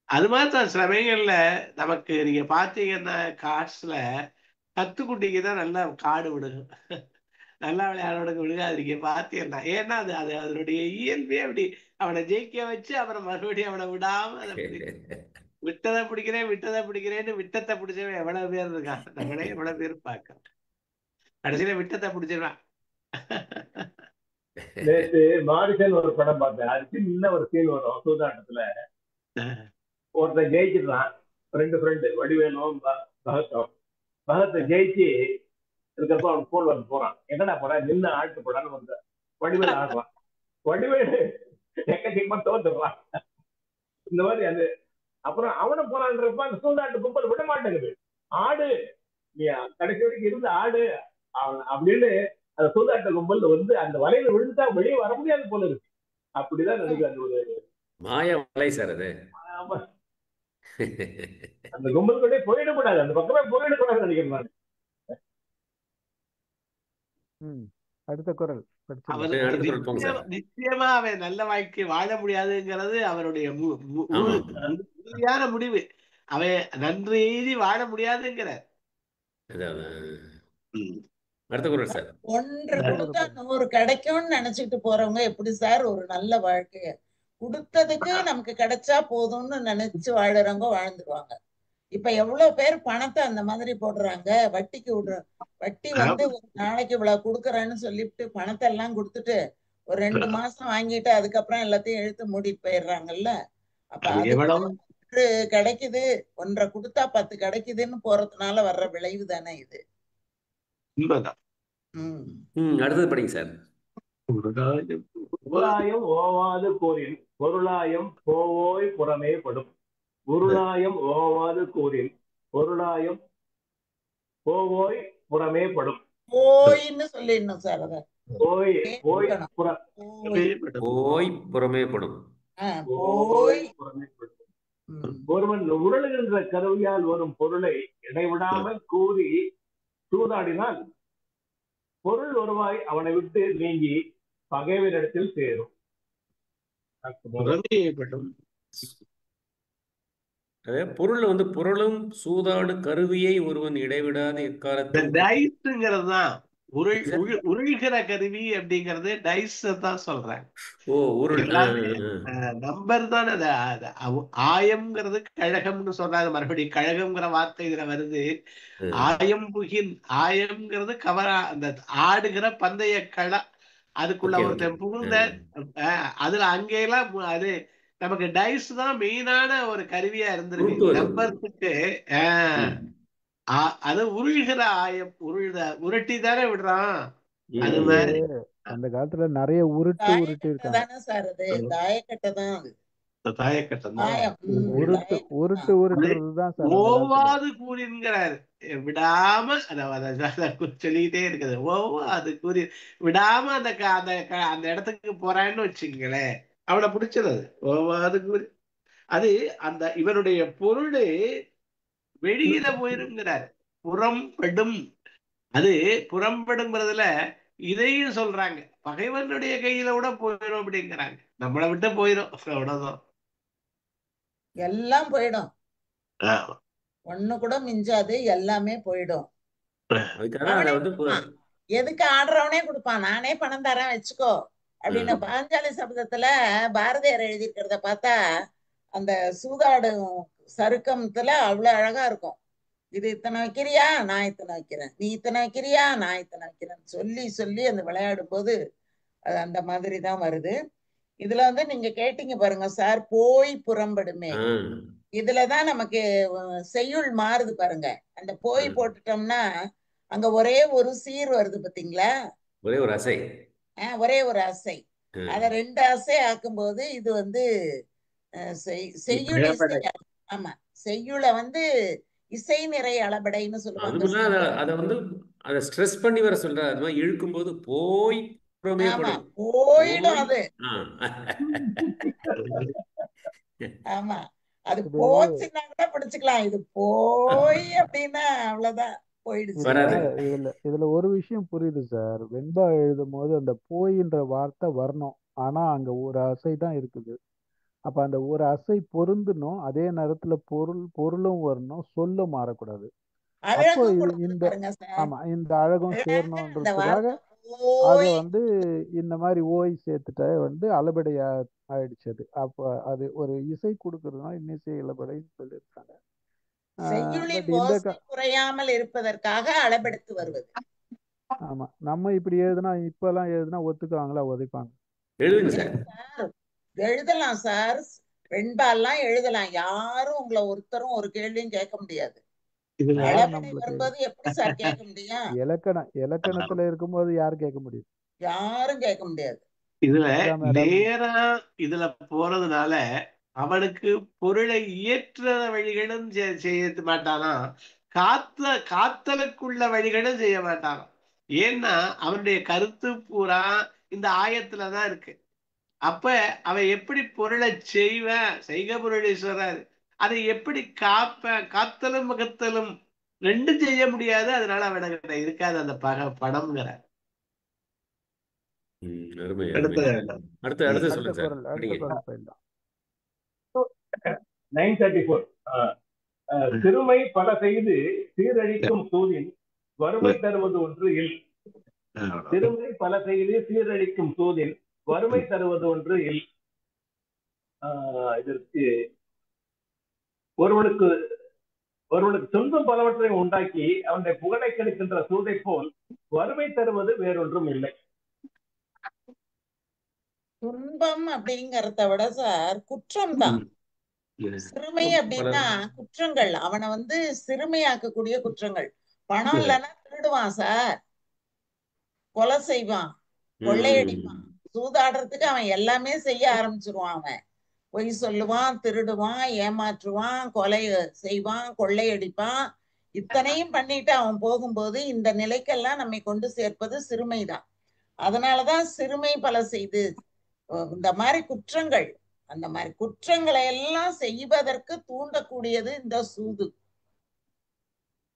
அது மாதிரி தான் சமயங்கள்ல நமக்கு நீங்க பாத்தீங்கன்னா காட்ஸ்ல கத்துக்குட்டிக்கு தான் நல்லா காடு விடுங்க, நல்லா விளையாடுறவனுக்கு விழுகாதீங்க பாத்தீங்கன்னா. ஏன்னா அது அதனுடைய இயல்பே அப்படி. அவனை ஜெயிக்க வச்சு அப்புறம் மறுபடியும் அவனை விடாம அதை விட்டதை பிடிக்கிறேன்னு விட்டத்தை பிடிச்சவன் எவ்வளவு பேர் இருக்கான். நம்மளே எவ்வளவு பேர் பார்க்க கடைசியில விட்டத்தை பிடிச்சிருவான். நேற்று மாரிசன் ஒரு படம் பார்த்தேன். அது சின்ன ஒரு சீன் வரும் சூதாட்டத்துல. ஒருத்தன் ஜெயிச்சிடுறான், 2 ஃப்ரெண்டு வடிவேலும் பகத்தை ஜெயிச்சு இருக்கப்ப அவன் போன் வந்து போறான். என்னடா போற, நின்று ஆட்டு போடான்னு வந்த வடிவேல் ஆடுறான். வடிவேலு எக்கச்சக்கமா தோத்துடுறான். இந்த மாதிரி அது அப்புறம் அவனை போறான்றப்ப அந்த சூதாட்டு கும்பல் விட மாட்டேங்குது. ஆடு, நீ கடைசி வரைக்கும் இருந்து ஆடு அப்படின்னு அந்த சூதாட்ட கும்பல் வந்து அந்த வலையில விழுந்தா வெளியே வர முடியாது போல இருக்கு. அப்படிதான் எனக்கு அந்த ஒரு மாயா வலை சார். அது அந்த கும்பல் கூட போயிடக்கூடாது, அந்த பக்கமே போயிடக்கூடாது நினைக்கிறேன். அடுத்த குரல் நிச்சயமா அவன் நல்ல வாழ்க்கை வாழ முடியாதுங்கிறது அவருடைய முடிவு. அவன் நன்று எய்தி வாழ முடியாதுங்கிறார். அடுத்த குரல் சார். 1 கொடுத்தா 100 கிடைக்கும்னு நினைச்சிட்டு போறவங்க எப்படி சார் ஒரு நல்ல வாழ்க்கைய கொடுத்ததுக்கு நமக்கு கிடைச்சா போதும்னு நினைச்சு வாழறவங்க வாழ்ந்துருவாங்க. இப்ப எவ்வளவு பேர் பணத்தை அந்த மாதிரி போடுறாங்க. வட்டி வந்து ஒரு நாளைக்கு இவ்வளவு கொடுக்கறேன்னு சொல்லிட்டு பணத்தை எல்லாம் கொடுத்துட்டு ஒரு 2 மாசம் வாங்கிட்டு அதுக்கப்புறம் எல்லாத்தையும் இழுத்து மூடிட்டு போயிடுறாங்கல்ல. அப்ப அது கிடைக்குது, 1 கொடுத்தா 10 கிடைக்குதுன்னு போறதுனால வர்ற விளைவு தானே இது. அடுத்தது படிங்க சார். பொருளாயம் ஓவாது கூறின் பொருளாயம் போவோய் புறமே படும். உருளாயம் ஓவாது கூறின் பொருளாயம் போவோய் புறமே படும். போயின்னு சொல்லிடணும் சார். அத போய் போய் கேட்கணும். புற போய் புறமே படும். போய் புறமே படும். ஒருவன் உருளுகின்ற கருவியால் வரும் பொருளை இடைவிடாமல் கூறி சூதாடினால் பொருள் வருவாய் அவனை விட்டு நீங்கி பகைவரிடத்தில் சேரும். பொருள் பொருளும் சூதாடு கருவியை ஒருவன் இடைவிடாத எக்காலத்தில் டைஸ்ங்கிறதுதான் உருள்கிற கருவி அப்படிங்கறது டைஸ் தான் சொல்றேன். நம்பர் தான். ஆயம்ங்கிறது கழகம்னு சொல்றாங்க. மறுபடியும் கழகம்ங்கிற வார்த்தை இதுல வருது. ஆயம் புகின் ஆயம்ங்கிறது கவரா அந்த ஆடுகிற பந்தய கள அதுக்குள்ள ஒருத்தன் புகுந்த அதுல அங்கெல்லாம் அது நமக்கு டைஸ் தான் மெயினான ஒரு கருவியா இருந்திருக்கு. நம்பர்ஸுக்கு அது உருள்கிற ஆயம் உருட்டி தானே விடுறான். அது மாதிரி அந்த காலத்துல நிறைய உருட்டு இருக்காங்க. ஓவாது கூறின்கிறாரு. விடாம சொல்லிக்கிட்டே இருக்குது. ஓவாது கூறி விடாம அந்த இடத்துக்கு போறான்னு வச்சுங்களேன், அவனை பிடிச்சது. ஓவாது கூறி அது அந்த இவனுடைய பொருள் வெளியில போயிருங்கிறார். புறம்படும். அது புறம்படுங்கிறதுல இதையும் சொல்றாங்க. பகைவனுடைய கையில கூட போயிடும் அப்படிங்கிறாங்க. நம்மளை விட்டு போயிடும். அவ்வளவுதான். எல்லாம் போயிடும். ஒண்ணு கூட மிஞ்சாது. எல்லாமே போயிடும். எதுக்கு ஆடுறவனே கொடுப்பான். நானே பணம் தரேன் வச்சுக்கோ அப்படின்னு பாஞ்சாலி சபதத்துல பாரதியார் எழுதியிருக்கிறத பார்த்தா அந்த சூதாடும் சருக்கத்துல அவ்வளவு அழகா இருக்கும். இது இத்தனை வைக்கிறியா, நான் இத்தனை வைக்கிறேன், நீ இத்தனை வைக்கிறியா, நான் இத்தனை வைக்கிறேன் சொல்லி சொல்லி அந்த விளையாடும் போது அது அந்த மாதிரிதான் வருது. இதுல நீங்க கேட்டீங்க பாருங்க சார், போய் புறம்படுமே. இதுலதான் நமக்கு செய்யுள் மாறுது பாருங்க. அந்த போய் போட்டுட்டோம்னா அங்க ஒரே ஒரு சீர் வருது பாத்தீங்களா, ஒரே ஒரு அசை. ஒரே ஒரு அசை. அத ரெண்டு அசை ஆக்கும்போது இது செய்யுள் இசை. ஆமா, செய்யுள இசை நிறை அளபடைன்னு சொல்லுவாங்க. அத ஸ்ட்ரெஸ் பண்ணி வர சொல்றாரு. அது மாதிரி இழுக்கும் போது போய் புறமே படும். போயிடும் அது. ஆமா, அது போச்சுன்னா கூட பிடிச்சுக்கலாம். இது போய் அப்படின்னா அவ்வளவுதான், போயிடுச்சு. இதுல ஒரு விஷயம் புரியுது சார். வெண்பா எழுதும் போது அந்த போயின்ற வார்த்தை வரணும். ஆனா அங்க ஒரு அசை தான் இருக்குது. அப்ப அந்த ஒரு அசை பொருந்தணும். அதே நேரத்துல பொருளும் வரணும், சொல்லும் மாறக்கூடாது. அப்போ இந்த அழகும் சேரணும்ன்றதுக்காக அத இந்த மாதிரி ஓய் சேர்த்துட்ட அளபடையா ஆயிடுச்சு. அப்ப அது ஒரு இசை கொடுக்கறதுனா இன்னிசை இளபடைன்னு சொல்லியிருக்காங்க. குறையாமல் இருப்பதற்காக அளபெடுத்து வருவது. ஆமா, நம்ம இப்படி எழுதுனா இப்பெல்லாம் எழுதுனா ஒத்துக்குவாங்களா, உதைப்பாங்க. எழுதலாம் சார், வெண்பாலாம் எழுதலாம். யாரும் உங்களை ஒருத்தரும் ஒரு கேள்வியும் கேட்க முடியாது. எப்படி சார் கேட்க முடியும்? இலக்கணத்துல இருக்கும்போது யாரும் கேட்க முடியும்? யாரும் கேட்க முடியாது. இதுல நேரா இதுல போறதுனால அவனுக்கு பொருளை இயற்ற வழிகளும் செய்ய மாட்டானா, காத்தலுக்குள்ள வழிகளும் செய்ய மாட்டானா. ஏன்னா அவனுடைய கருத்து பூரா இந்த ஆயத்துலதான் இருக்கு. அப்ப அவன் எப்படி பொருளை செய்க பொருளை சொல்றாரு. அதை எப்படி காத்தலும் மகத்தலும் ரெண்டும் செய்ய முடியாது. அதனால அவனுக்கு இருக்காது அந்த படம்ங்கிற. சிறுமை பல செய்து சீரழிக்கும் சூதின் வறுமை தருவது ஒன்று இல். சிறுமை பல செய்து சீரழிக்கும் சூதின் வறுமை தருவது ஒன்று இல். இதற்கு ஒருவனுக்கு சொந்தம் பலவற்றை உண்டாக்கி அவனுடைய புகழை கெடுக்கின்ற சூதை போல் வறுமை தருவது வேறொன்றும் இல்லை. துன்பம் அப்படிங்கறத விட சார் குற்றம் தான். சிறுமை அப்படின்னா குற்றங்கள். அவனை சிறுமையாக்கக்கூடிய குற்றங்கள். பணம் இல்லைன்னா திருடுவான் சார், கொலை செய்வான், கொள்ளையடிப்பான். சூதாடுறதுக்கு அவன் எல்லாமே செய்ய ஆரம்பிச்சிருவான். அவன் பொய் சொல்லுவான், திருடுவான், ஏமாற்றுவான், கொலை செய்வான், கொள்ளையடிப்பான். இத்தனையும் பண்ணிட்டு அவன் போகும்போது இந்த நிலைக்கெல்லாம் நம்மை கொண்டு சேர்ப்பது சிறுமைதான். அதனாலதான் சிறுமை பல செய்து இந்த மாதிரி குற்றங்கள், அந்த மாதிரி குற்றங்களை எல்லாம் செய்வதற்கு தூண்டக்கூடியது இந்த சூது.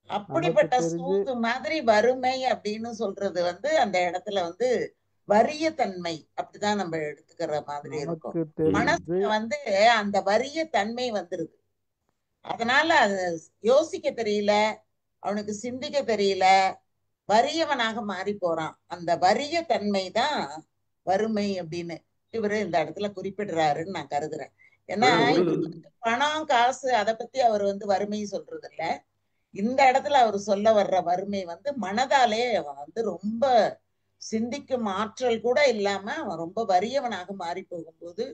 அப்படிப்பட்ட சூது மாதிரி வறுமை அப்படின்னு சொல்றது அந்த இடத்துல வறிய தன்மை அப்படிதான் நம்ம எடுத்துக்கிற மாதிரி இருக்கும். மனசுல அந்த வறிய தன்மை வந்துருது. அதனால அது யோசிக்க தெரியல, அவனுக்கு சிந்திக்க தெரியல, வறியவனாக மாறி போறான். அந்த வறிய தன்மை தான் வறுமை அப்படின்னு இவரு இந்த இடத்துல குறிப்பிடுறாருன்னு நான் கருதுறேன். ஏன்னா பணம் காசு அதை பத்தி அவர் வறுமை சொல்றது இல்ல. இந்த இடத்துல அவர் சொல்ல வர்ற வறுமை மனதாலே அவன் ரொம்ப சிந்திக்கும் ஆற்றல் கூட இல்லாம அவன் ரொம்ப வறியவனாக மாறி போகும்போது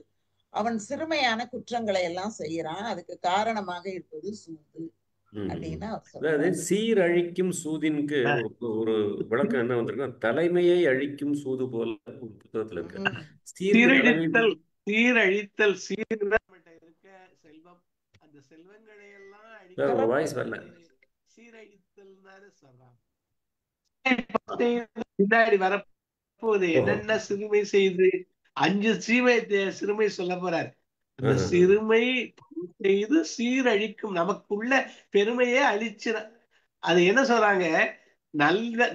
அவன் சிறுமையான குற்றங்களை எல்லாம் செய்யறான். அதுக்கு காரணமாக இருப்பது சூது அப்படின்னு அவர் சொல்றாரு. சீரழிக்கும் சூதின்க்கு ஒரு விளக்கம் என்ன வந்திருக்கு, தலைமையை அழிக்கும் சூது போல புத்தகத்துல இருக்கு. சீரழித்தல் சீரழித்தல் இருக்க செல்வம், அந்த செல்வங்களை எல்லாம் சீரழித்தல் சொல்றாங்க. பின்னாடி வரப்போகுது என்னென்ன சிறுமை செய்து 5 சிறுமை சொல்ல போறாரு. அந்த சிறுமை செய்து சீரழிக்கும், நமக்குள்ள பெருமையே அழிச்சு. அது என்ன சொல்றாங்க,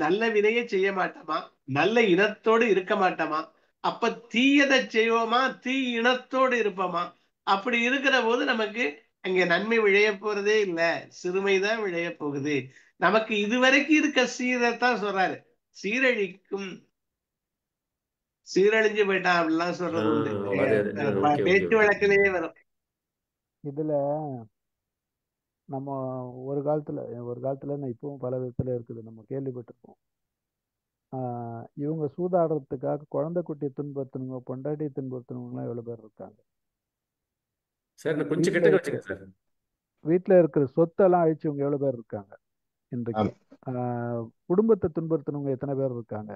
நல்ல வினையை செய்ய மாட்டோமா, நல்ல இனத்தோடு இருக்க மாட்டோமா, அப்ப தீயதை செய்வோமா, தீ இனத்தோடு இருப்போமா. அப்படி இருக்கிற போது நமக்கு அங்க நன்மை விளைய போறதே இல்ல, சிறுமைதான் விளைய போகுது. நமக்கு இதுவரைக்கும் இருக்க சீரத்தான் சொல்றாரு. சீரழிக்கும், சீரழிஞ்சு போயிட்டான் அப்படிலாம் சொல்றது உண்டு. பேச்சு வழக்கிலேயே வரும். இதுல நம்ம ஒரு காலத்துல இப்பவும் பல விதத்துல இருக்குது, நம்ம கேள்விப்பட்டிருப்போம். இவங்க சூதாடுறதுக்காக குழந்தை குட்டியை துன்புறுத்தணுங்க, பொண்டாட்டியை துன்புறுத்தணுங்கலாம் எவ்வளவு பேர் இருக்காங்க. வீட்டுல இருக்கிற சொத்தெல்லாம் அழிச்சவங்க எவ்வளவு பேர் இருக்காங்க இன்றைக்கு. குடும்பத்தை துன்புறுத்தணுங்க எத்தனை பேர் இருக்காங்க.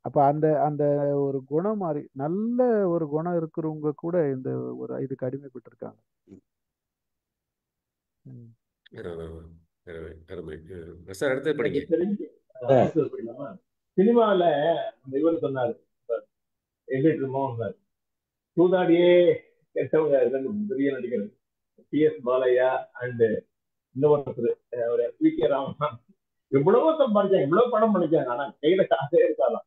அப்ப அந்த அந்த ஒரு குணம் மாதிரி நல்ல ஒரு குணம் இருக்கிறவங்க கூட இந்த ஒரு இதுக்கு அடிமைப்பட்டிருக்காங்க. சினிமாவில இவர் சொன்னாரு, சூதாடியே கெட்டவங்க பெரிய நடிகர் PS பாலையா அண்ட் இன்னொருத்தர் வி.கே. ராமன் எவ்வளவோ சம்பாதிச்சாங்க, எவ்வளவு படம் பண்ணிச்சாங்க, ஆனா கையில காசே இருக்காதான்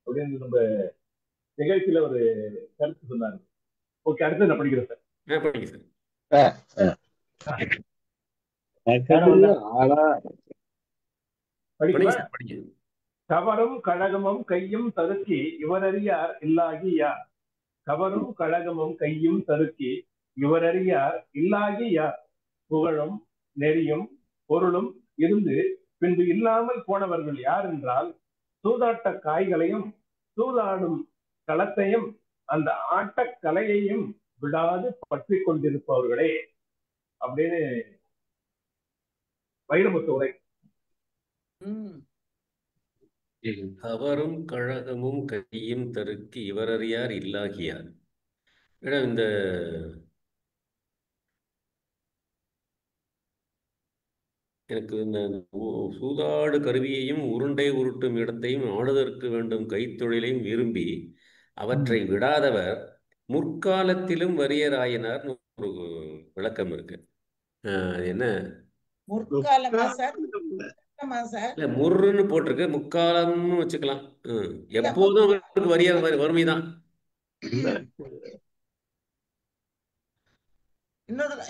அப்படின்னு நம்ம நிகழ்ச்சியில ஒரு கருத்து சொன்னாரு. ஓகே, அடுத்து நான் படிக்கிறேன் சார். கவரும் கழகமும் கையும் தருக்கி இவரறியார் இல்லாகி யார். கவரும் கழகமும் கையும் தருக்கி இவரறியார் இல்லாகி யார். புகழும் நெறியும் பொருளும் இருந்து பின்பு இல்லாமல் போனவர்கள் யார் என்றால், சூதாட்ட காய்களையும் சூதாடும் களத்தையும் அந்த ஆட்டக் கலையையும் விடாது பற்றி கொண்டிருப்பவர்களே அப்படின்னு வைரமுத்து உரை. அவரும் கழகமும் கையும் தருக்கு இவரறியார் இல்லாகியார். இந்த எனக்கு இந்த சூதாடு கருவியையும் உருண்டை உருட்டும் இடத்தையும் ஆளுதற்கு வேண்டும் கைத்தொழிலையும் விரும்பி அவற்றை விடாதவர் முற்காலத்திலும் வறியராயினார் ஒரு விளக்கம் இருக்கு. என்ன முருன்னு போட்டிருக்கு, முக்காலம்னு வச்சுக்கலாம். எப்போதும் அவருக்கு வறுமைதான்.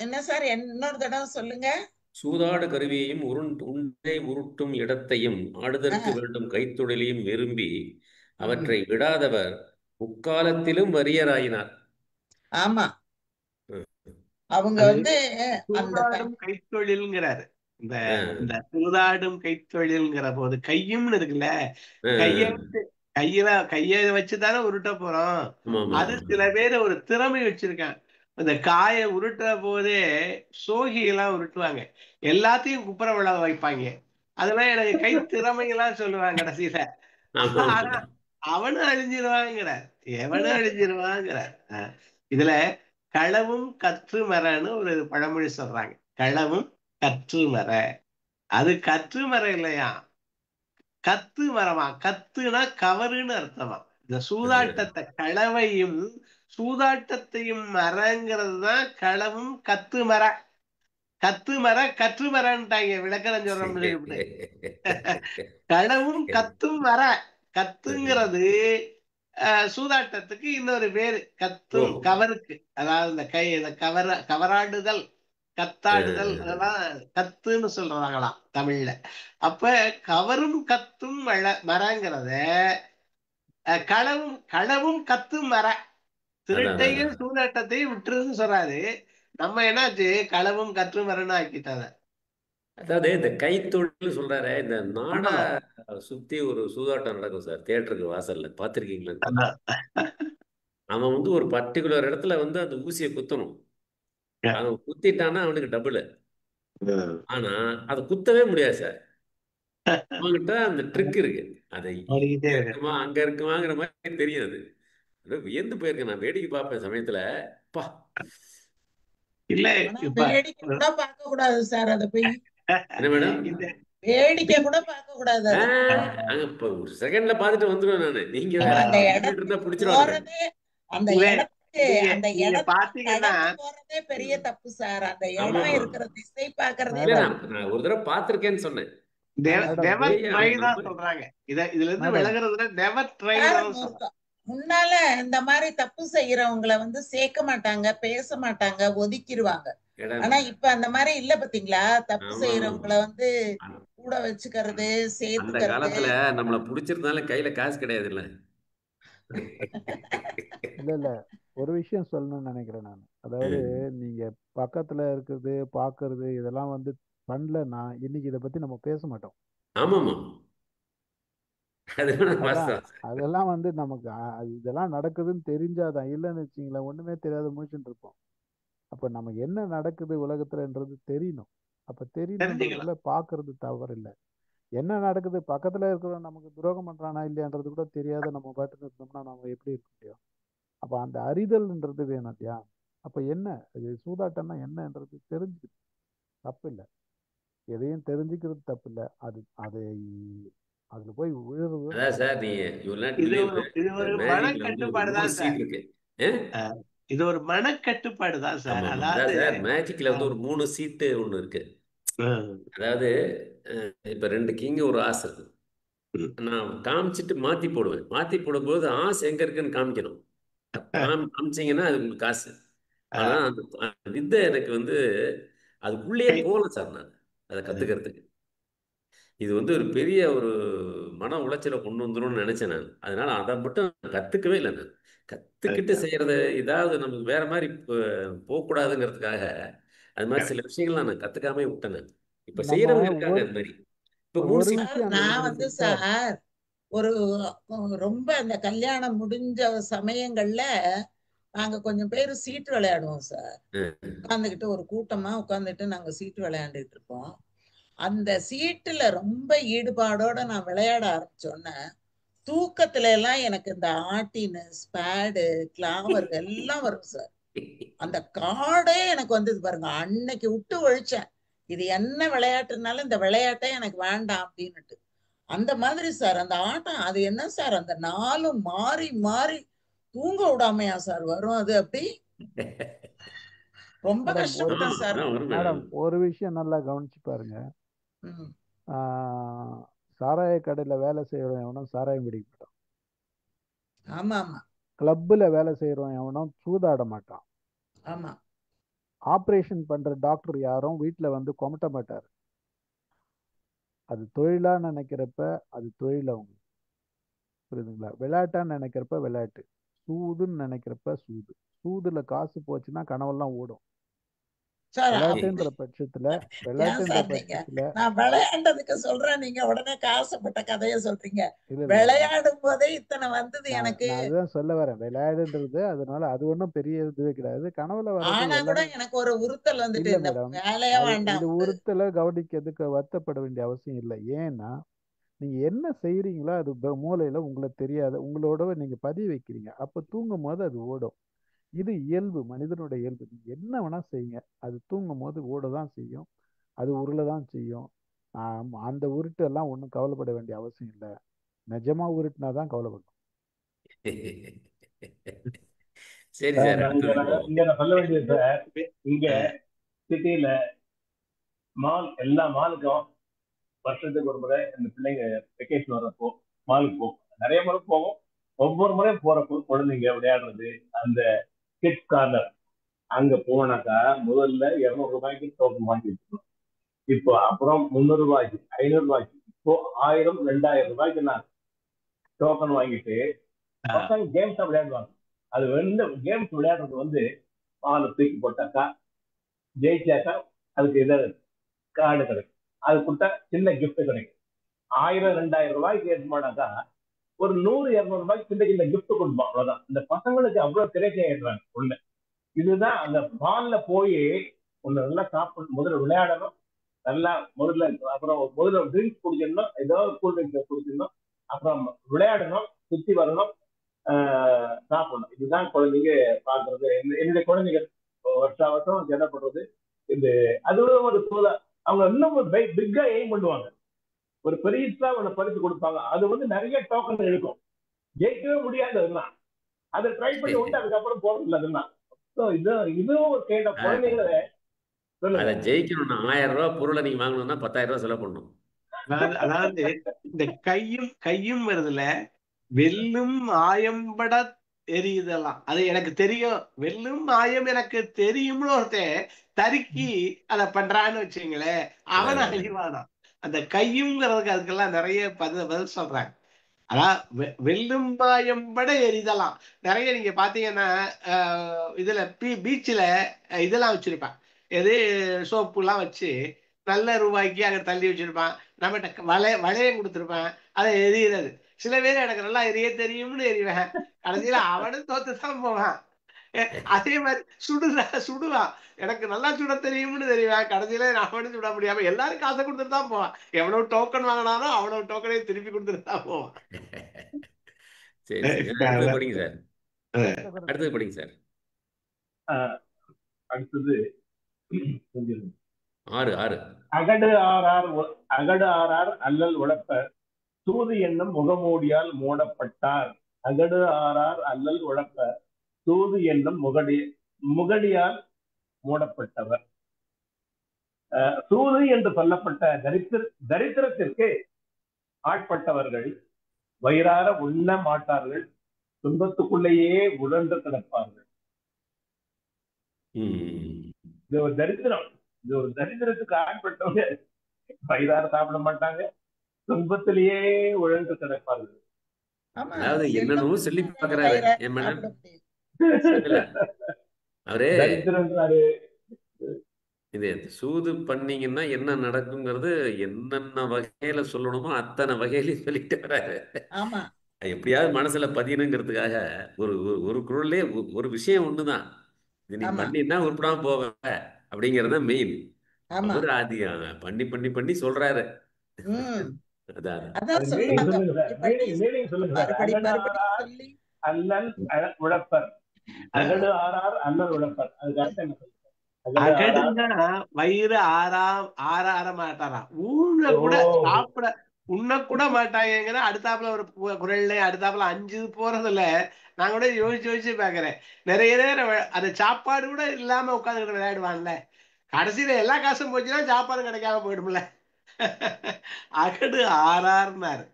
என்ன சார், இன்னொரு தடவை சொல்லுங்க. சூதாடு கருவியையும் உருண்டை உருட்டும் இடத்தையும் ஆடுதற்கு வேண்டும் கைத்தொழிலையும் விரும்பி அவற்றை விடாதவர் முக்காலத்திலும் வறியராயினார். ஆமா, அவங்க கைத்தொழில்ங்கிறாரு. இந்த சூதாடும் கைத்தொழில்ங்கிற போது கையும்னு இருக்குல்ல, கைய வச்சுதானே உருட்ட போறோம். அது சில பேர் ஒரு திறமை வச்சிருக்கான். அந்த காயை உருட்டுற போதே சோகி எல்லாம் உருட்டுவாங்க, எல்லாத்தையும் குப்புற விழ வைப்பாங்க. அதெல்லாம் எனக்கு கை திறமையெல்லாம் சொல்லுவாங்க கடைசியில. ஆனா அவனும் அழிஞ்சிருவாங்கிறார், எவனும் அழிஞ்சிருவாங்கிறார். இதுல களவும் கற்று மரன்னு ஒரு பழமொழி சொல்றாங்க. களவும் கற்று மர, அது கற்று மர இல்லையா, கத்து மரமா. கத்துனா கவருன்னு அர்த்தமா. இந்த சூதாட்டத்தை களவையும் சூதாட்டத்தையும் மரங்கிறது தான் களவும் கத்து மர. கத்து மர கற்று மரன்ட்டாங்க விளக்கணம் சொல்றோம்னு சொல்லிவிட்டு. களவும் கத்தும் மர. கத்துங்கிறது சூதாட்டத்துக்கு இன்னொரு பேரு. கத்தும் கவருக்கு, அதாவது இந்த கை இந்த கவராடுதல் கத்தாடுதல் அதெல்லாம் கத்துன்னு சொல்றாங்களாம் தமிழ்ல. அப்ப கவரும் கத்தும் மரங்கிறத களவும் கத்தும் மர. திருட்டையும் சூதாட்டத்தையும் விட்டுருன்னு சொல்றாரு. நம்ம என்னாச்சு, களவும் கற்று மரன்னு ஆக்கிட்டாங்க. அதாவது இந்த கைத்தொழில் சொல்றாரு. இந்த நாடா சுத்தி ஒரு சூதாட்டம் நடக்கும் சார், தியேட்டருக்கு வாசல்ல. பார்த்துருக்கீங்களா? அவன் வந்து ஒரு பர்டிகுலர் இடத்துல வந்து அந்த ஊசியை குத்தணும். அவன் குத்திட்டான்னா அவனுக்கு டபுள். ஆனா அதை குத்தவே முடியாது சார். அவன்கிட்ட அந்த ட்ரிக் இருக்கு. அதை இங்க இருக்குமா அங்க இருக்குமாங்கிற மாதிரி தெரியாது. வியந்து போயிருக்கேன் நான், வேடிக்கை பார்ப்பேன் சமயத்துல. பா இல்ல வேடிக்கை கூட பார்க்க கூடாது சார். அதை போய் என்ன மேடம், வேடிக்கை கூட பார்க்க கூடாது. அங்க இப்ப ஒரு செகண்ட்ல பாத்துட்டு வந்துருவேன் நானு. நீங்க அந்த இடத்துக்கு போறதே, அந்த இடத்துக்கு அந்த இடத்துக்கு போறதே பெரிய தப்பு சார். அந்த இடம் இருக்கிற திசை பாக்குறதே. நான் ஒரு தடவை பார்த்திருக்கேன்னு சொன்னேன். முன்னால இந்த மாதிரி தப்பு செய்யறவங்களை வந்து சேர்க்க மாட்டாங்க, பேச மாட்டாங்க, ஒதுக்கிடுவாங்க. ஆனா இப்ப அந்த மாதிரி இல்ல பாத்தீங்களா? தப்பு செய்யறவங்களை வந்து கூட வச்சுக்கிறது, சேர்த்துக்கிறது. காலத்துல நம்மள புடிச்சிருந்தால கையில காசு கிடையாது இல்ல. இல்ல ஒரு விஷயம் சொல்லணும்னு நினைக்கிறேன் நான். அதாவது நீங்க பக்கத்துல இருக்கிறது பாக்குறது இதெல்லாம் வந்து பண்ணலன்னா இன்னைக்கு இதை பத்தி நம்ம பேச மாட்டோம். ஆமாமா, அதெல்லாம் வந்து நமக்கு இதெல்லாம் நடக்குதுன்னு தெரிஞ்சாதான். இல்லைன்னு வச்சுங்களேன், ஒண்ணுமே தெரியாத முடிச்சுட்டு இருப்போம். அப்ப நமக்கு என்ன நடக்குது உலகத்துலன்றது தெரியணும். அப்ப தெரியணுன்றதுல பாக்குறது தவறு இல்லை. என்ன நடக்குது பக்கத்துல இருக்கிறவன் நமக்கு துரோகம் பண்றானா இல்லையான்றது கூட தெரியாத நம்ம பாட்டுன்னு இருந்தோம்னா நம்ம எப்படி இருக்க முடியும்? அப்ப அந்த அறிதல்ன்றது வேணும் இல்லையா? அப்ப என்ன இது சூதாட்டம்னா என்னன்றது தெரிஞ்சுக்கிறது தப்பு இல்லை. எதையும் தெரிஞ்சுக்கிறது தப்பு இல்லை. அது அதுல போய் விழுறது. அதான் சார், இது ஒரு மனக்கட்டுப்பாடு தான் சார். அதாவது மேஜிக்ல வந்து ஒரு 3 சீட்டு ஒண்ணு இருக்கு. அதாவது இப்ப 2 கிங் ஒரு ஆஸ் இருக்கு. நான் காமிச்சிட்டு மாத்தி போடுவேன். மாத்தி போடும்போது ஆஸ் எங்க இருக்குன்னு காமிக்கணும். காமிச்சீங்கன்னா அது உங்களுக்கு காசு. ஆனா அந்த வித்தை எனக்கு வந்து அதுக்குள்ளேயே போகல சார். நான் அதை கத்துக்கிறதுக்கு இது வந்து ஒரு பெரிய ஒரு மன உளைச்சலை கொண்டு வந்துடும் நினைச்சேன் நான். அதனால அதை மட்டும் கத்துக்கவே இல்லை. நான் கத்துக்கிட்டு செய்யறது ஏதாவது நமக்கு வேற மாதிரி போகக்கூடாதுங்கிறதுக்காக அது மாதிரி சில விஷயங்கள்லாம் நான் கத்துக்காம விட்டேன். நான் இப்ப செய்யறவங்க இருக்காங்க அது மாதிரி. இப்ப நான் வந்து சார் ஒரு ரொம்ப அந்த கல்யாணம் முடிஞ்ச சமயங்கள்ல நாங்க கொஞ்சம் பேர் சீட்டு விளையாடுவோம் சார். உட்காந்துக்கிட்டு ஒரு கூட்டமா உட்காந்துட்டு நாங்க சீட்டு விளையாண்டுட்டு இருப்போம். அந்த சீட்டுல ரொம்ப ஈடுபாடோட நான் விளையாட ஆரம்பிச்சோன்னே தூக்கத்துல எல்லாம் எனக்கு இந்த ஆட்டின் ஸ்பேடு கிளாவர் எல்லாம் வரும் சார். அந்த கார்டே எனக்கு வந்தது பாருங்க. அன்னைக்கு விட்டு ஒழிச்சேன், இது என்ன விளையாட்டுனாலும் இந்த விளையாட்டே எனக்கு வேண்டாம் அப்படின்னுட்டு. அந்த மாதிரி சார் அந்த ஆட்டம். அது என்ன சார், அந்த நாளும் மாறி மாறி தூங்க விடாமையா சார் வரும். அது அப்படி ரொம்ப கஷ்டப்பட்டேன் சார். மேடம் ஒரு விஷயம் நல்லா கவனிச்சு பாருங்க. சாராய கடையில வேலை செய்யறோம் எவனும் சாராயம் பிடிக்க மாட்டான். ஆமா ஆமா. கிளப்ல வேலை செய்யறோம் எவனும் சூதாட மாட்டான். ஆமா. ஆப்ரேஷன் பண்ற டாக்டர் யாரும் வீட்டுல வந்து கொமட்ட மாட்டாரு. அது தொழிலா நினைக்கிறப்ப அது தொழில் அவங்க, புரியுதுங்களா? விளையாட்டான்னு நினைக்கிறப்ப விளையாட்டு, சூதுன்னு நினைக்கிறப்ப சூது. சூதுல காசு போச்சுன்னா கனவெல்லாம் ஓடும். விளையாட்டுன்ற பட்சத்துல நான் விளையாண்டதுக்கு சொல்றேன், நீங்க உடனே காசுப்பட்ட கதைய சொல்றீங்க. விளையாடும் போதே இத்தனை வந்தது எனக்கு. அதுதான் சொல்ல வரேன். விளையாடுன்றது அதனால அது ஒன்றும் பெரிய இதுவே கிடையாது. கனவுல வர எனக்கு ஒரு உறுத்தல் வந்துட்டு இது உறுத்தல கவனிக்கிறதுக்கு வருத்தப்பட வேண்டிய அவசியம் இல்லை. ஏன்னா நீங்க என்ன செய்றீங்களோ அது மூளையில உங்களுக்கு தெரியாத உங்களோட நீங்க பதிவு வைக்கிறீங்க. அப்ப தூங்கும் போது அது ஓடும். இது இயல்பு, மனிதனுடைய இயல்பு. நீங்க என்ன வேணா செய்யுங்க, அது தூங்கும் போது ஓட தான் செய்யும், அது உருள தான் செய்யும். அந்த உருட்டு எல்லாம் ஒன்றும் கவலைப்பட வேண்டிய அவசியம் இல்லை. நிஜமா உருட்டுனா தான் கவலைப்படணும். சரி சார், அடுத்தது போவோம். இங்க நான் சொல்ல வேண்டியது சார், இங்க சிட்டியில மால், எல்லா மாலுக்கும் வருஷத்துக்கு ஒரு முறை இந்த பிள்ளைங்க வெக்கேஷன் வர்றப்போ மாலுக்கு போகும். நிறைய முறை போகும். ஒவ்வொரு முறையும் போறப்போ குழந்தைங்க விளையாடுறது, அந்த கிட்ஸ் கார்னர் அங்க போனாக்கா முதல்ல 200 ரூபாய்க்கு டோக்கன் வாங்கி வச்சுக்கணும். இப்போ அப்புறம் 300 ரூபாய்க்கு, 500 ரூபாய்க்கு, இப்போ 1000 2000 ரூபாய்க்கு நான் டோக்கன் வாங்கிட்டு பசங்க கேம்ஸ் விளையாடுவாங்க. அது வந்து கேம்ஸ் விளையாடுறது வந்து பால் தூக்கி போட்டாக்கா ஜெயிச்சாக்கா அதுக்கு ஏதாவது கார்டு கிடைக்கும், அது கொடுத்தா சின்ன கிஃப்ட் கிடைக்கும். 1000 2000 ரூபாய்க்கு ஏற்றுமானாக்கா ஒரு 100 200 ரூபாய்க்கு சின்ன சின்ன கிஃப்ட் கொடுப்போம். அவ்வளவுதான். இந்த பசங்களுக்கு அவ்வளவு திரைச்சி ஆயிடுறாங்க ஒண்ணு. இதுதான் அந்த மால்ல போய் ஒண்ணு நல்லா சாப்பிடணும், முதல்ல விளையாடணும், நல்லா முதல்ல, அப்புறம் முதல்ல ட்ரிங்க்ஸ் குடிச்சிடணும், ஏதோ கூல் ட்ரிங்க்ஸ் குடிச்சிடணும், அப்புறம் விளையாடணும், சுத்தி வரணும், சாப்பிடணும். இதுதான் குழந்தைங்க பாக்குறது. என்னுடைய குழந்தைகள் வருஷம் வருஷம் என்ன பண்றது, இது அதுவும் ஒரு சூழ அவங்க இன்னும் ஒரு பிக்கா எய்ம் பண்ணுவாங்க. ஒரு பெரிய ஒண்ணு பரிசு கொடுப்பாங்க. அது வந்து நிறைய டோக்கன் இருக்கும், ஜெயிக்கவே முடியாது. அதெல்லாம் அதை ட்ரை பண்ணி உண்டு, அதுக்கப்புறம் போறது இல்லை. அதெல்லாம் இதுவும் ஒரு கைண்ட் ஆஃப் குழந்தைகளை அதை சொல்லுங்க. ஜெயிக்கணும்னா 1000 ரூபாய் பொருளை நீங்க வாங்கணும்னா 10,000 ரூபாய் செலவு பண்ணணும். அதாவது இந்த கையும் வருதுல, வெல்லும் ஆயம்பட எரியுதெல்லாம் அது எனக்கு தெரியும், வெல்லும் ஆயம் எனக்கு தெரியும்னு ஒருத்தன் தருக்கி அதை பண்றான்னு வச்சுங்களேன், அவன் அழிவானா. அந்த கையுங்கிறதுக்கு அதுக்கெல்லாம் நிறைய பதில் சொல்றாங்க. அதான் வெல்லும் மாயம்பட எரிதலாம். நிறைய நீங்க பாத்தீங்கன்னா இதுல பீச்சில் இதெல்லாம் வச்சிருப்பான், எது சோப்பு எல்லாம் வச்சு நல்ல ரூபாய்க்கு அங்க தள்ளி வச்சிருப்பான். நம்மகிட்ட வளையம் கொடுத்துருப்பான், அதை எரியிறது. சில பேர் எனக்கு நல்லா எரிய தெரியும்னு எரிவேன், கடைசியில அவனும் தோத்துதான் போவான். அதே மாதிரி சுடுவான், எனக்கு நல்லா சுட தெரியும்னு தெரியுவேன், கடைசியில அவனும் சுட முடியாம எல்லாரும் காசை கொடுத்துட்டு தான் போவான். எவ்வளவு டோக்கன் வாங்கினாலும் அவ்வளவு டோக்கனையும் திருப்பி கொடுத்துட்டு தான் போவான். சரி சரி, அடுத்தது படிங்க சார். அடுத்தது படிங்க சார். அடுத்தது 6. அகடு ஆறார் அல்லல் உழப்பர் தூது என்னும் முகமூடியால் மூடப்பட்டார். அகடு ஆறார் அல்லல் உழப்பர் தூது என்னும் முகடியால் மூடப்பட்டவர். தூது என்று சொல்லப்பட்ட தரித்திரத்திற்கு ஆட்பட்டவர்கள் வயிறார உண்ண மாட்டார்கள், துன்பத்துக்குள்ளேயே உழன்று கிடப்பார்கள். இது ஒரு தரித்திரம். இது ஒரு தரித்திரத்துக்கு ஆட்பட்டவங்க வயிறார சாப்பிட மாட்டாங்க, துன்பத்திலேயே உழன்று கிடப்பார்கள். அதாவது என்னன்னு சொல்லி பாக்குறாரு என் மன்னன். அவரே இது சூது பண்ணீங்கன்னா என்ன நடக்குங்கிறது என்னென்ன வகையில சொல்லணுமோ அத்தனை வகையிலையும் சொல்லிட்டு வர்றாரு. எப்படியாவது மனசுல பதியணுங்கிறதுக்காக ஒரு குரல்லே ஒரு விஷயம் ஒண்ணுதான், இது நீ பண்ணினா உருப்படாம போவ அப்படிங்கறத மெயின். அவரு ஆதி பண்ணி பண்ணி பண்ணி சொல்றாரு. அதான் அல்லல் உழப்பர், அகடு ஆறார் அல்லல் உழப்பர். அதுக்கு அர்த்தம் என்ன? அகடுன்னா வயிறு ஆற மாட்டாராம், ஊன கூட சாப்பிட உண்ண கூட மாட்டாங்கிற. அடுத்தாப்புல ஒரு குரல்ல அடுத்தாப்புல 5 போறதுல நான் கூட யோசிச்சு பாக்குறேன். நிறைய நேரம் அந்த சாப்பாடு கூட இல்லாம உட்காந்துக்கிட்டு விளையாடுவான்ல, கடைசியில எல்லா காசும் போச்சுன்னா சாப்பாடு கிடைக்காம போயிடும்ல. அகடு ஆறார்னாரு.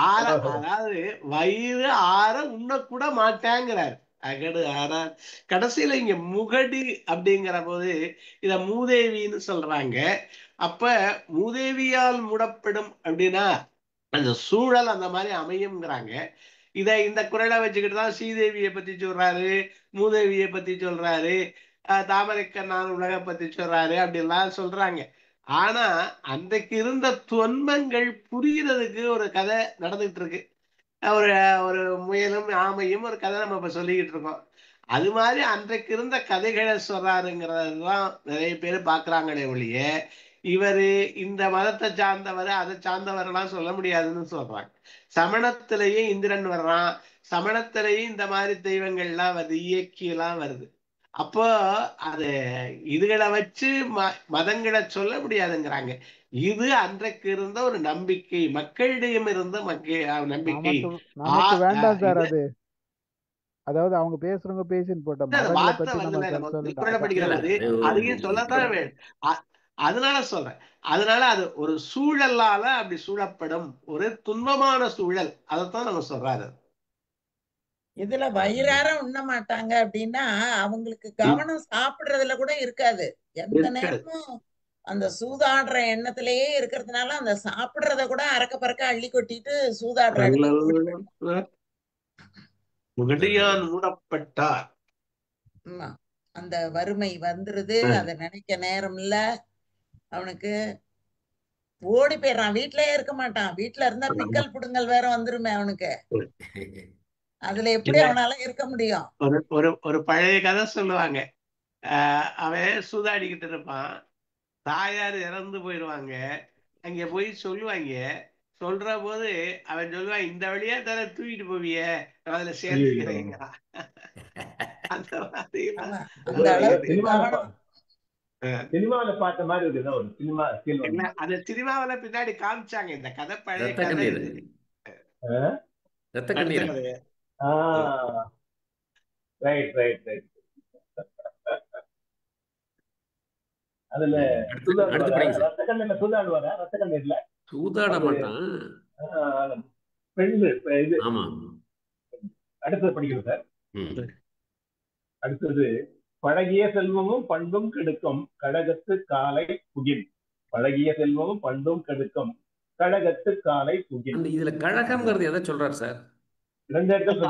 அதாவது வயிறு ஆற உண்ணக்கூட மாட்டேங்கிறார். அகடு ஆறார். கடைசியில இங்க முகடி அப்படிங்கிற போது இத மூதேவின்னு சொல்றாங்க. அப்ப மூதேவியால் மூடப்படும் அப்படின்னா அந்த சூழல் அந்த மாதிரி அமையும்ங்கிறாங்க. இந்த குரலை வச்சுக்கிட்டு தான் ஸ்ரீதேவியை பத்தி சொல்றாரு, மூதேவியை பத்தி சொல்றாரு, தாமரைக்கண்ணான் உலக பத்தி சொல்றாரு, அப்படிலாம் சொல்றாங்க. ஆனா அன்றைக்கு இருந்த துன்பங்கள் புரியறதுக்கு ஒரு கதை நடந்துகிட்டு இருக்கு. ஒரு ஒரு முயலும் ஆமையும் ஒரு கதை நம்ம இப்ப சொல்லிக்கிட்டு இருக்கோம். அது மாதிரி அன்றைக்கு இருந்த கதைகளை சொல்றாருங்கிறதுதான் நிறைய பேர் பாக்குறாங்களே ஒழிய இவரு இந்த மதத்தை சார்ந்தவர் அதை சார்ந்தவரெல்லாம் சொல்ல முடியாதுன்னு சொல்றாங்க. சமணத்திலேயே இந்திரன் வர்றான், சமணத்திலேயே இந்த மாதிரி தெய்வங்கள்லாம் வருது, இயக்கியெல்லாம் வருது. அப்போ அது இதுகளை வச்சு மதங்களை சொல்ல முடியாதுங்கிறாங்க. இது அன்றைக்கு இருந்த ஒரு நம்பிக்கை, மக்களிடம் இருந்த நம்பிக்கை. நமக்கு வேண்டாம் சார் அது. அதாவது அவங்க பேசுறவங்க பேசின்னு போட்ட மதங்களை வார்த்தை பத்தி நம்ம வரல, படிக்கிறோம், அது அதையும் சொல்லத்தான் வேணும். அதனால சொல்றேன். அதனால அது ஒரு சூழலால அப்படி சூழப்படும் ஒரு துன்பமான சூழல், அதைத்தான் நம்ம சொல்றாரு. இதுல வயிறார உண்ண மாட்டாங்க அப்படின்னா அவங்களுக்கு கவனம் சாப்பிடுறதுல கூட இருக்காது. எந்த நேரமும் அந்த சூதாடுற எண்ணத்திலேயே இருக்கிறதுனால அந்த சாப்பிடுறத கூட அறக்க பறக்க அள்ளி கொட்டிட்டு சூதாடுற முகடியான் மூடப்பட்டார். அந்த வறுமை வந்துருது, அதை நினைக்க நேரம் இல்ல அவனுக்கு. ஓடி போயிடுறான், வீட்லயே இருக்க மாட்டான். வீட்டுல இருந்தா பிக்கல் புடுங்கல் வேற வந்துருமே அவனுக்கு. அதுல எப்படி அவனால இருக்க முடியும்? ஒரு பழைய கதை சொல்லுவாங்க. அவன் சூதாடிக்கிட்டு இருப்பான், தாயார் இறந்து போயிடுவாங்க. அங்க போய் சொல்லுவாங்க. சொல்ற போது அவன் சொல்லுவான், இந்த வழியா தானே தூக்கிட்டு போவிய, நான் அதுல சேர்த்துக்கிறேங்கிறான். அந்த மாதிரி சினிமாவில பார்த்த மாதிரி ஒரு சினிமா அந்த சினிமாவில பின்னாடி காமிச்சாங்க. இந்த கதை பழைய கதை. Right right right. அதுல சூதாடுவாரா? ரத்த கண்ணீர்ல சூதாட மாட்டான். அடுத்தது படிக்கணும் சார். அடுத்தது, பழகிய செல்வமும் பண்பும் கெடுக்கும் கழகத்து காலை புகின். பழகிய செல்வமும் பண்பும் கெடுக்கும் கழகத்து காலை புகின். இதுல கழகம்ங்கிறது எதை சொல்றாரு சார்? ரெண்டு இடத்துல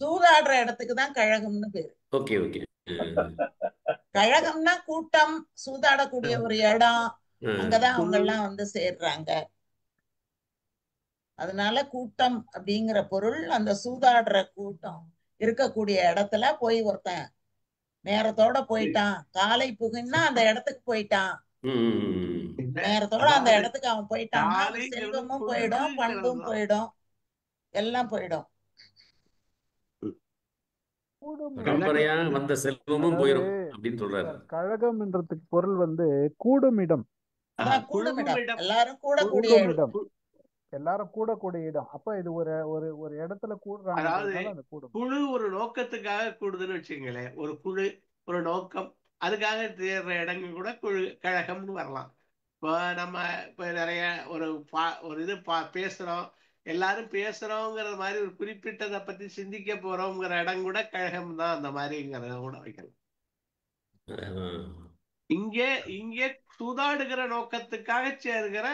சூதாடுற இடத்துக்கு தான் கழகம்னு பேரு. Okay okay. கழகம்னா கூட்டம், சூதாடக்கூடிய ஒரு இடம், அங்கதான் அவங்க எல்லாம் வந்து சேர்றாங்க. அதனால கூட்டம் அப்படிங்கிற பொருள் அந்த சூதாடுற கூட்டம் இருக்கக்கூடிய இடத்துல போய் ஒருத்தன் நேரத்தோட போயிட்டான், காலை புகுன்னா அந்த இடத்துக்கு போயிட்டான், நேரத்தோட அந்த இடத்துக்கு அவன் போயிட்டான்னா செல்வமும் போயிடும், பண்பும் போயிடும், எல்லாம் போயிடும். பரம்பரையா வந்த செல்வமும் போயிடும் அப்படின்னு சொல்றாரு. கழகம்ன்றதுக்கு பொருள் வந்து கூடும் இடம். எல்லாரும் கூடக்கூடிய இடம், எல்லாரும் கூடக்கூடிய இடம். அப்ப இது ஒரு ஒரு ஒரு இடத்துல கூடுறாங்க. குழு ஒரு நோக்கத்துக்காக கூடுதுன்னு வச்சுங்களேன். ஒரு குழு ஒரு நோக்கம், அதுக்காக தேர்ற இடங்கள் கூட குழு கழகம்னு வரலாம். இப்போ நம்ம இப்ப நிறைய ஒரு இது பேசுறோம், எல்லாரும் பேசுறோங்கிற மாதிரி ஒரு குறிப்பிட்டதை பத்தி சிந்திக்க போறோங்கிற இடம் கூட கழகம் தான், அந்த மாதிரிங்கிறத கூட வைக்கலாம். இங்கே சூதாடுகிற நோக்கத்துக்காக சேர்கிற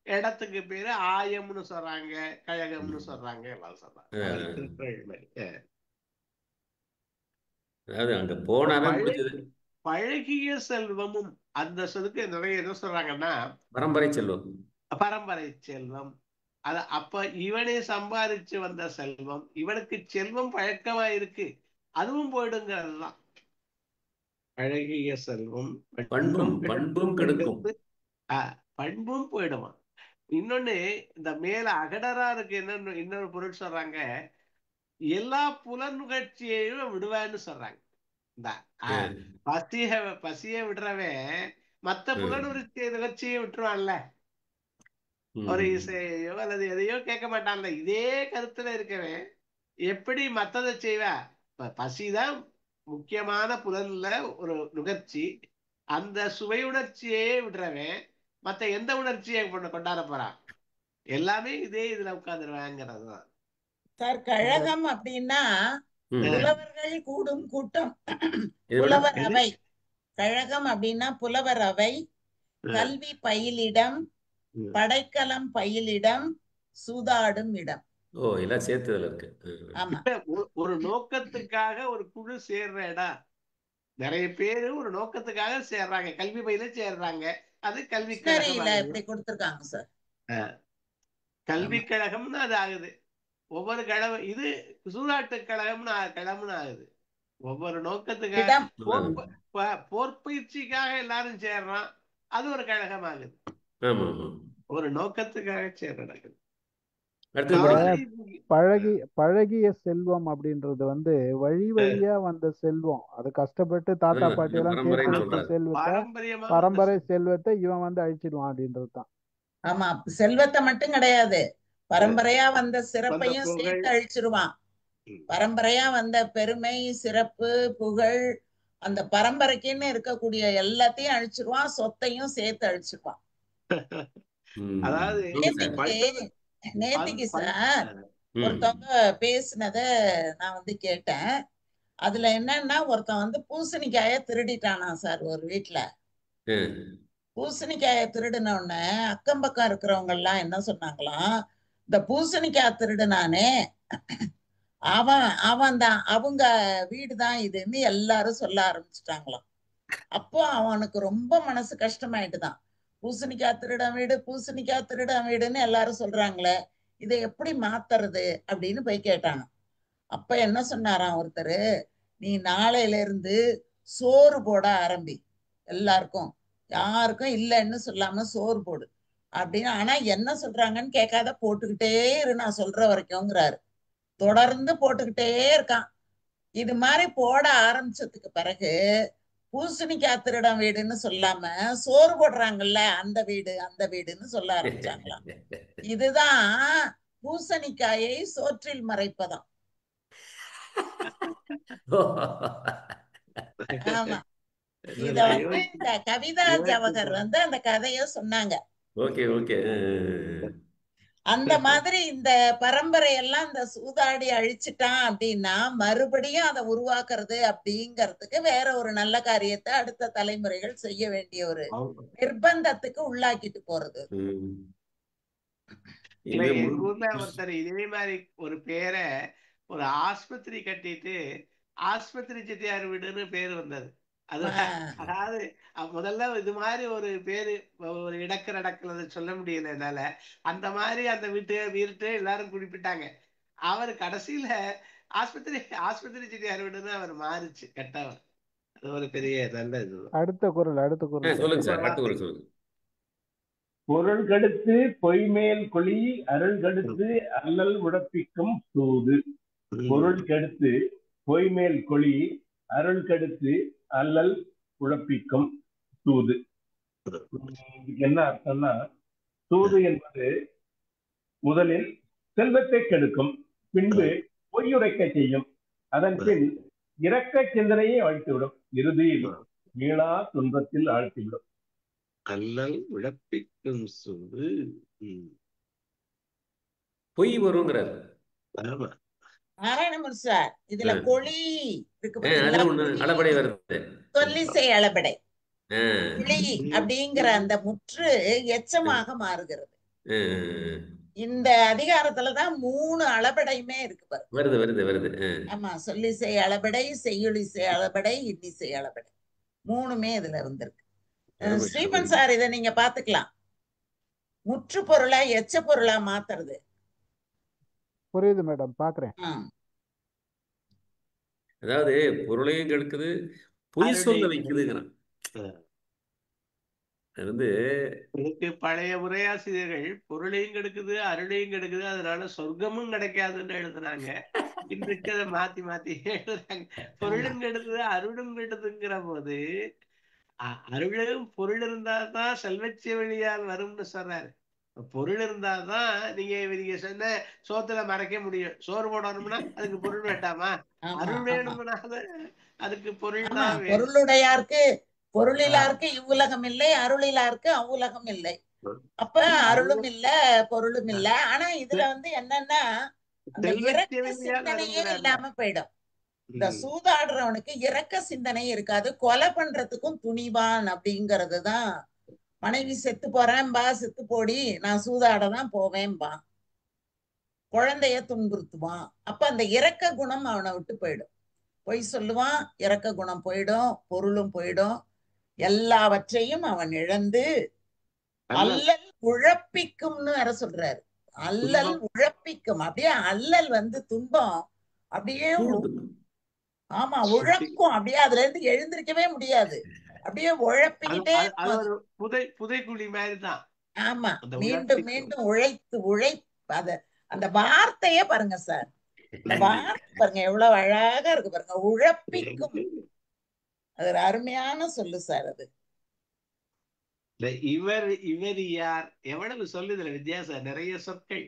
இடத்துக்கு பேரு ஆயம்னு சொல்றாங்க, கழகம்னு சொல்றாங்க, எல்லாம் சொல்றாங்க. பழகிய செல்வமும் அந்த சொல்லுக்கு நிறைய என்ன சொல்றாங்கன்னா பரம்பரை செல்வம். பரம்பரை செல்வம். அப்ப இவனே சம்பாதிச்சு வந்த செல்வம், இவனுக்கு செல்வம் பழக்கமா இருக்கு, அதுவும் போயிடுங்கிறதுதான். அழகிய செல்வம் பண்பும் கெடுக்கும், பண்பும் போயிடுவான். இன்னொன்னு, இந்த மேல அகடரா இருக்கு என்னன்னு இன்னொரு பொருள் சொல்றாங்க, எல்லா புலனுகழ்ச்சியையும் விடுவான்னு சொல்றாங்க. இந்த பசிய விடுறவன் மத்த புலனுகழ்ச்சியை விட்டுருவான்ல, ஒரு இசையோ அல்லது எதையோ கேட்க மாட்டான்ல. இதே கருத்துல இருக்கவன் எப்படி மத்ததை செய்வா? பசிதான் முக்கியமான புலன்ல ஒரு நுகர்ச்சி. அந்த சுவையுணர்ச்சியே விடுறவன் மத்த எந்த உணர்ச்சியை கொண்டாட போறான்? எல்லாமே இதே இதுல உட்கார்ந்துருவாங்கிறதுதான் சார். கழகம் அப்படின்னா புலவர்கள் கூடும் கூட்டம், புலவர் அவை. கழகம் அப்படின்னா புலவர் அவை, கல்வி பயிலிடம், படைக்கலம் பயிலிடம், சூதாடும் இடம். எல்லாம் சேர்த்துதுல இருக்கு. ஆமா, ஒரு நோக்கத்துக்காக ஒரு குழு சேர்ற இடம். நிறைய பேரு ஒரு நோக்கத்துக்காக சேர்றாங்க, கல்வி பயில சேர்றாங்க. அது கல்வி கழகம் இப்படி கொடுத்திருக்காங்க சார். கல்வி கழகம்னு அது ஆகுது. ஒவ்வொரு கழகம் இது சூதாட்டு கழகம்னு ஆகுது. ஒவ்வொரு நோக்கத்துக்காக போர் பயிற்சிக்காக எல்லாரும் சேர்றான், அது ஒரு கழகமாகுது. ஆமா ஆமா. ஒரு நோக்கத்துக்காக சேர்றாங்க. அடுத்து இந்த காலை பழகிய செல்வம் அப்படின்றது வந்து வழி வழியா வந்த செல்வம். அது கஷ்டப்பட்டு தாத்தா அதான் பாட்டி எல்லாம் சேர்த்து பரம்பரைன்னு வச்ச சொல்றாரு. செல்வத்தை, பாரம்பரியமா வந்த பரம்பரை செல்வம். செல்வத்தை இவன் வந்து அழிச்சிடுவான் அப்படின்றது தான். ஆமா, செல்வத்தை மட்டும் கிடையாது, பரம்பரையா வந்த வந்த சிறப்பையும் புகழ். சேர்த்து அழிச்சிருவான். பரம்பரையா வந்த பெருமை, சிறப்பு, புகழ், அந்த பரம்பரைக்குன்னு இருக்கக்கூடிய எல்லாத்தையும் அழிச்சிருவான், சொத்தையும் சேர்த்து அழிச்சிருவான். அதாவது நேத்திக்கு சார் ஒருத்தவங்க பேசுனத நான் வந்து கேட்டேன். அதுல என்னன்னா, ஒருத்தன் வந்து பூசணிக்காய திருடிட்டானா சார் ஒரு வீட்டுல. பூசணிக்காய திருடின உடனே அக்கம் பக்கம் இருக்கிறவங்க எல்லாம் என்ன சொன்னாங்களாம், இந்த பூசணிக்காய் திருடுனானே அவன் அவன் தான், அவங்க வீடுதான் இதுன்னு எல்லாரும் சொல்ல ஆரம்பிச்சுட்டாங்களாம். அப்போ அவனுக்கு ரொம்ப மனசு கஷ்டமாயிட்டுதான். பூசணிக்காய் திருட வீடு, பூசணிக்காய் திருட வீடுன்னு எல்லாரும் சொல்றாங்களே, இதை எப்படி மாத்துறது அப்படின்னு போய் கேட்டாங்க. அப்ப என்ன சொன்னாராம் ஒருத்தர், நீ நாளையில இருந்து சோறு போட ஆரம்பி, எல்லாருக்கும், யாருக்கும் இல்லைன்னு சொல்லாம சோறு போடு அப்படின்னு. ஆனா என்ன சொல்றாங்கன்னு கேட்காத, போட்டுக்கிட்டே இரு நான் சொல்ற வரைக்கும்ங்கிறாரு. தொடர்ந்து போட்டுக்கிட்டே இருக்கான். இது மாதிரி போட ஆரம்பிச்சதுக்கு பிறகு பூசணிக்காய் திருடம் வீடுன்னு சொல்லாம சோறு போடுறாங்கல்ல அந்த வீடு அந்த வீடுன்னு சொல்ல ஆரம்பிச்சாங்களாம். இதுதான் பூசணிக்காயை சோற்றில் மறைப்பதாம். ஆமா, இத வந்து இந்த கவிதா ஜவஹர் வந்து அந்த கதைய சொன்னாங்க. Okay okay. அந்த மாதிரி இந்த பரம்பரையெல்லாம் இந்த சூதாடி அழிச்சிட்டான் அப்படின்னா மறுபடியும் அதை உருவாக்குறது அப்படிங்கிறதுக்கு வேற ஒரு நல்ல காரியத்தை அடுத்த தலைமுறைகள் செய்ய வேண்டிய ஒரு நிர்பந்தத்துக்கு உள்ளாக்கிட்டு போறது. எங்க ஊர்ல ஒருத்தர் இதே மாதிரி ஒரு பேரை ஒரு ஆஸ்பத்திரி கட்டிட்டு ஆஸ்பத்திரி செட்டியார் வீடுன்னு பேரு வந்தது. அது அதாவது முதல்ல இது மாதிரி ஒரு பேரு ஒரு இடக்கு நடக்கிறது சொல்ல முடியல என்னால. அந்த மாதிரி அந்த வீட்டு எல்லாரும் குறிப்பிட்டாங்க. அவர் கடைசியில ஆஸ்பத்திரி செட்டியார் வீடுன்னு அவர் மாறிச்சு கெட்டவர். அது ஒரு பெரிய நல்ல இது. அடுத்த குறள் சொல்லுங்க சார். அடுத்த குறள் சொல்லுங்க. பொருள் கெடுத்து பொய்மேல் கொளி, அருள் கெடுத்து அல்லல் உடப்பிக்கும் சூது. பொருள் கெடுத்து பொய்மேல் கொளி, அருள் கெடுத்து அல்லல் உழப்பிக்கும் சூது. இதுக்கு என்ன அர்த்தம்னா, சூது என்பது முதலில் செல்வத்தை கெடுக்கும், பின்பு பொய்யுரைக்க செய்யும், அதன் பின் இரக்க சிந்தனையை அழித்துவிடும், இறுதியில் மீளா துன்பத்தில் ஆழ்த்திவிடும். அல்லல் உழப்பிக்கும் சூது. பொய் வருங்கிறார். நாராயணமூர்த்தி சார் இதுல கொளி இருக்கு, அளபடை வருது, சொல்லிசை அளபடை. கொளி அப்படிங்கிற அந்த முற்று எச்சமாக மாறுகிறது. இந்த அதிகாரத்துலதான் 3 அளபடையுமே இருக்கு பாரு. வருது. ஆமா, சொல்லிசை அளபடை, செய்யுளிசை அளபடை, இன்னிசை அளபடை, 3மே இதுல இருந்திருக்கு. ஸ்ரீமன் சார் இதை நீங்க பாத்துக்கலாம். முற்று பொருளா எச்ச பொருளா மாத்துறது. புரியுது மேடம், பாக்குறேன். அதாவது பொருளையும் கெடுக்குது, பொய் சொல்ல வைக்குதுங்கிறான். அது வந்து பழைய உரையாசிரியர்கள் பொருளையும் கெடுக்குது அருளையும் கெடுக்குது, அதனால சொர்க்கமும் கிடைக்காதுன்னு எழுதுனாங்க. இன்றைக்கு அதை மாத்தி மாத்தி எழுதுறாங்க. பொருளும் கெடுக்குது அருளும் கெடுதுங்கிற போது அருளும் பொருள் இருந்தாதான் செல்வச்செவிலியால் வரும்னு சொல்றாரு. பொருள் இருந்தாதான் நீங்க சொன்ன சோத்துல மறைக்க முடியும். சோறு போடணும்னா அதுக்கு பொருள் வேண்டாமா? அருள் வேணும்னா அதுக்கு பொருள் தான். பொருளுடையாருக்கு பொருளிலாருக்கு இவ்வுலகம் இல்லை, அருளிலாருக்கு அவ்வுலகம் இல்லை. அப்ப அருளும் இல்ல பொருளும் இல்ல. ஆனா இதுல வந்து என்னன்னா அந்த இரக்க சிந்தனையே இல்லாம போயிடும். இந்த சூதாடுறவனுக்கு இரக்க சிந்தனை இருக்காது, கொலை பண்றதுக்கும் துணிவான். அப்படிங்கறதுதான், மனைவி செத்து போறேன்பா, செத்து போடி, நான் சூதாடதான் போவேன்பா, குழந்தைய துன்புறுத்துவான். அப்ப அந்த இரக்க குணம் அவனை விட்டு போயிடும். பொய் சொல்லுவான், இரக்க குணம் போயிடும், பொருளும் போயிடும், எல்லாவற்றையும் அவன் இழந்து அல்லல் உழப்பிக்கும்னு வேற சொல்றாரு. அல்லல் உழப்பிக்கும். அப்படியே அல்லல் வந்து துன்பம் அப்படியே ஆமா, உழக்கும். அப்படியே அதுல இருந்து எழுந்திருக்கவே முடியாது. அப்படியே உழப்பிக்கிட்டே அது இருக்கும் அது. ஒரு புதைக்குழி மாதிரிதான் ஆமா, அந்த மீண்டும் உழப்பிக்கும். மீண்டும் அத அந்த வார்த்தையே பாருங்க சார். அந்த வார்த்தை பாருங்க எவ்வளவு அழகா இருக்கு பாருங்க, உழப்பிக்கும். அது ஒரு அருமையான சொல்லு சார் அது. இவர் யார், எவ்வளவு சொல்லுதுல வித்தியாசம், நிறைய சொற்கள்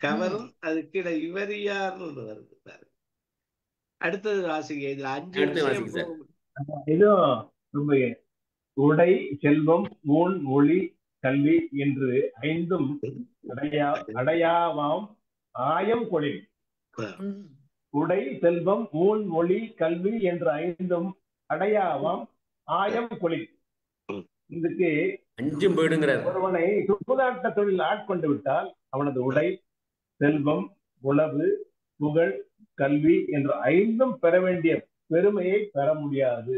கவரும். அது கீழே இவர் யார்னு ஒண்ணு வருது பாரு. அடுத்தது வாசிங்க, இதுல 5 அடுத்து விஷயம் வாசிங்க சார். போகும். இதுவும் ரொம்ப உடை, செல்வம், ஊன், ஒளி, கல்வி என்று ஐந்தும் அடையாவாம் ஆயம் கொளின். உடை, செல்வம், ஊன், ஒளி, கல்வி என்று ஐந்தும் அடையாவாம் ஆயம் கொளின். இதுக்கு 5 போயிடுங்கிறார். ஒருவனை சூதாட்ட தொழில் ஆட்கொண்டு விட்டால் அவனது உடை, செல்வம், உளவு, புகழ், கல்வி என்ற ஐந்தும் பெற வேண்டிய பெருமையை பெற முடியாது.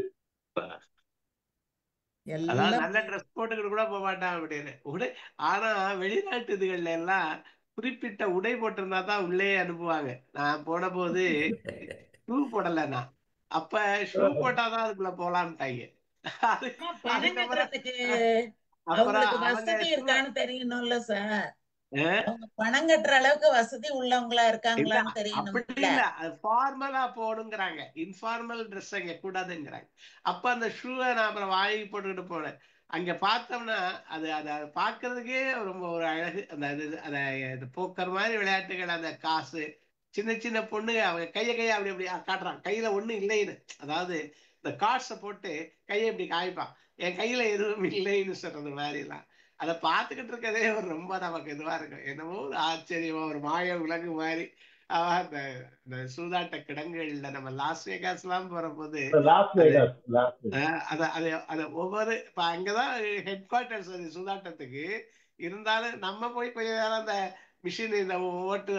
அதாவது நல்ல ட்ரெஸ் போட்டுக்கிட்டு கூட போக மாட்டான் அப்படின்னு உடை. ஆனா வெளிநாட்டு இதுகள்ல எல்லாம் குறிப்பிட்ட உடை போட்டிருந்தா தான் உள்ளே அனுப்புவாங்க. நான் போன போது ஷூ போடல, நான் அப்ப ஷூ போட்டாதான் அதுக்குள்ள போலாம்ட்டாங்க. அதுக்கப்புறம் அவங்களுக்கு அவங்க வசதி இருக்கான்னு தெரியணும்ல சார். அவங்க பணம் கட்டுற அளவுக்கு வசதி உள்ளவங்களா இருக்காங்களான்னு தெரியணும். அப்படி இல்ல, அது ஃபார்மலா போடுங்கிறாங்க, இன்ஃபார்மல் ட்ரெஸ் அங்க கூடாதுங்கிறாங்க. அப்ப அந்த ஷூவை நான் அப்புறம் வாங்கி போட்டுக்கிட்டு போனேன். அங்க பார்த்தோம்னா அது அதை பார்க்கறதுக்கே ரொம்ப ஒரு அழகு. அந்த போக்கர் மாதிரி விளையாட்டுகள், அந்த காசு, சின்ன சின்ன பொண்ணுங்க அவங்க கையை அப்படி அப்படி காட்டுறான், கையில ஒண்ணும் இல்லைன்னு. அதாவது இந்த கார்ட்ஸை போட்டு கையை இப்படி காய்ப்பான், என் கையில எதுவும் இல்லைன்னு சொல்றது மாதிரி எல்லாம். அதை பார்த்துக்கிட்டு இருக்கதே ஒரு ரொம்ப நமக்கு இதுவா இருக்கும். என்னமோ ஒரு ஆச்சரியமா ஒரு மாய உலகு மாதிரி. இந்த சூதாட்ட கிடங்குகள்ல நம்ம லாஸ் வேகாஸ் எல்லாம் போற போது ஒவ்வொரு இப்ப அங்கதான் ஹெட் குவார்டர்ஸ் சூதாட்டத்துக்கு இருந்தாலும் நம்ம போய் கொஞ்ச நேரம் அந்த மிஷின் இந்த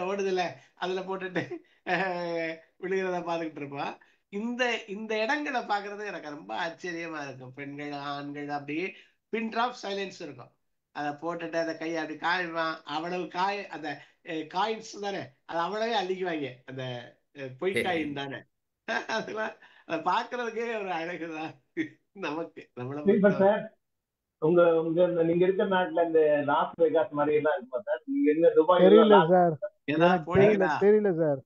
ஓடுதுல அதுல போட்டுட்டு விழுகிறத பாத்துக்கிட்டு இருப்போம். இந்த இடங்களை பாக்குறது எனக்கு ரொம்ப ஆச்சரியமா இருக்கும். பெண்கள், ஆண்கள் அப்படியே பின் டிராப் சைலன்ஸ் இருக்கும். அதை போட்டுட்டு அந்த கையை அப்படி காய்வான். அவ்வளவு அந்த காயின்ஸ் தானே, அது அவ்வளவே அள்ளிக்குவாங்க, அந்த பொய்க்காயின் தானே. அதெல்லாம் அதை பாக்குறதுக்கே ஒரு அழகுதான் நமக்கு. நீங்க இருக்கிற நாட்டுல இந்த லாஸ் வேகாஸ் மாதிரி எல்லாம் இருக்குமா சார்? நீங்க எங்க துபாய்? தெரியல சார், தெரியல சார்.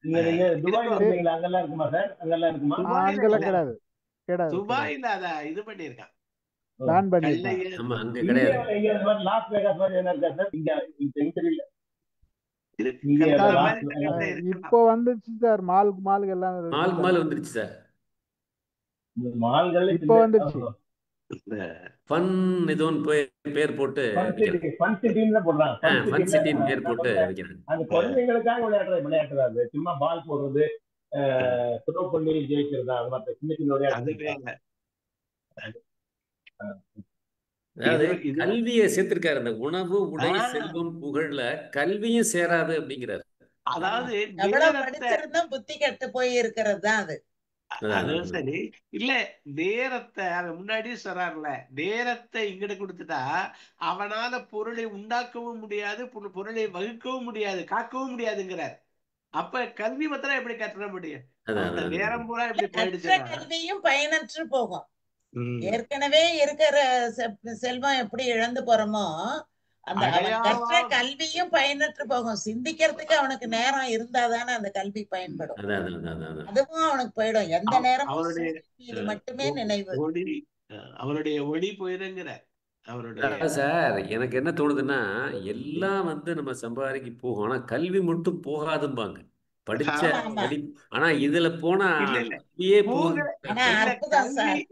நீங்க துபாய் இருக்கீங்களா? அங்கெல்லாம் இருக்குமா சார்? அங்கெல்லாம் இருக்குமா? அங்கெல்லாம் கிடையாது. துபாயில அத இது பண்ணிருக்கான், பிளான் பண்ணிருக்கான். ஆமா, அங்க கிடையாது. லாஸ் வேகாஸ் மாதிரி என்ன இருக்கா சார்? இங்க தெரியல. இப்போ வந்துச்சு சார், மாலுக்கு எல்லாம் மால் வந்துருச்சு சார். மால்கள் இப்போ வந்துருச்சு. ஃபன் ஏதோன்னு பேர் போட்டு ஃபன் சிட்டின்னு போடுறாங்க. ஃபன் சிட்டின்னு பேர் போட்டு வைக்கிறாங்க. அந்த குழந்தைங்களுக்காக விளையாடுறது அது சும்மா பால் போடுறது, த்ரோ பண்ணி ஜெயிக்கிறதா, அது மாதிரி சின்ன சின்ன விளையாட்டு. அதாவது கல்வியை சேர்த்திருக்காரு. அந்த உணவு, உடை, செல்வம், புகழ்ல கல்வியும் சேராது அப்படிங்கிறாரு. அதாவது புத்தி கெட்டு போய் இருக்கிறது தான் அது. அது சரி இல்ல, நேரத்தை முன்னாடியே சொல்றாருல, நேரத்தை இங்கிட்ட கொடுத்துட்டா அவனால பொருளை உண்டாக்கவும் முடியாது, பொருளை வகுக்கவும் முடியாது, காக்கவும் முடியாதுங்கிறார். அப்ப கல்வி மாத்திரம் எப்படி கற்ற முடியும்? நேரம் பூரா இப்படி போயிடுச்சு, கல்வியும் பயனற்று போகும். ஏற்கனவே இருக்கிற செல்வம் எப்படி இழந்து போறோமோ, அந்த கற்ற கல்வியும் பயனற்று போகும். சிந்திக்கிறதுக்கு அவனுக்கு நேரம் இருந்தாதானே அந்த கல்வி பயன்படும். அதுவும் அவனுக்கு போயிடும். எந்த நேரமும் இது மட்டுமே நினைவு. அவருடைய ஒளி போயிருங்கிற சார். எனக்கு என்ன தோணுதுன்னா, எல்லாம் நம்ம சம்பாதிக்க போகும், ஆனா கல்வி மட்டும் போகாதும்பாங்க. படிச்ச ஆனா இதுல போனா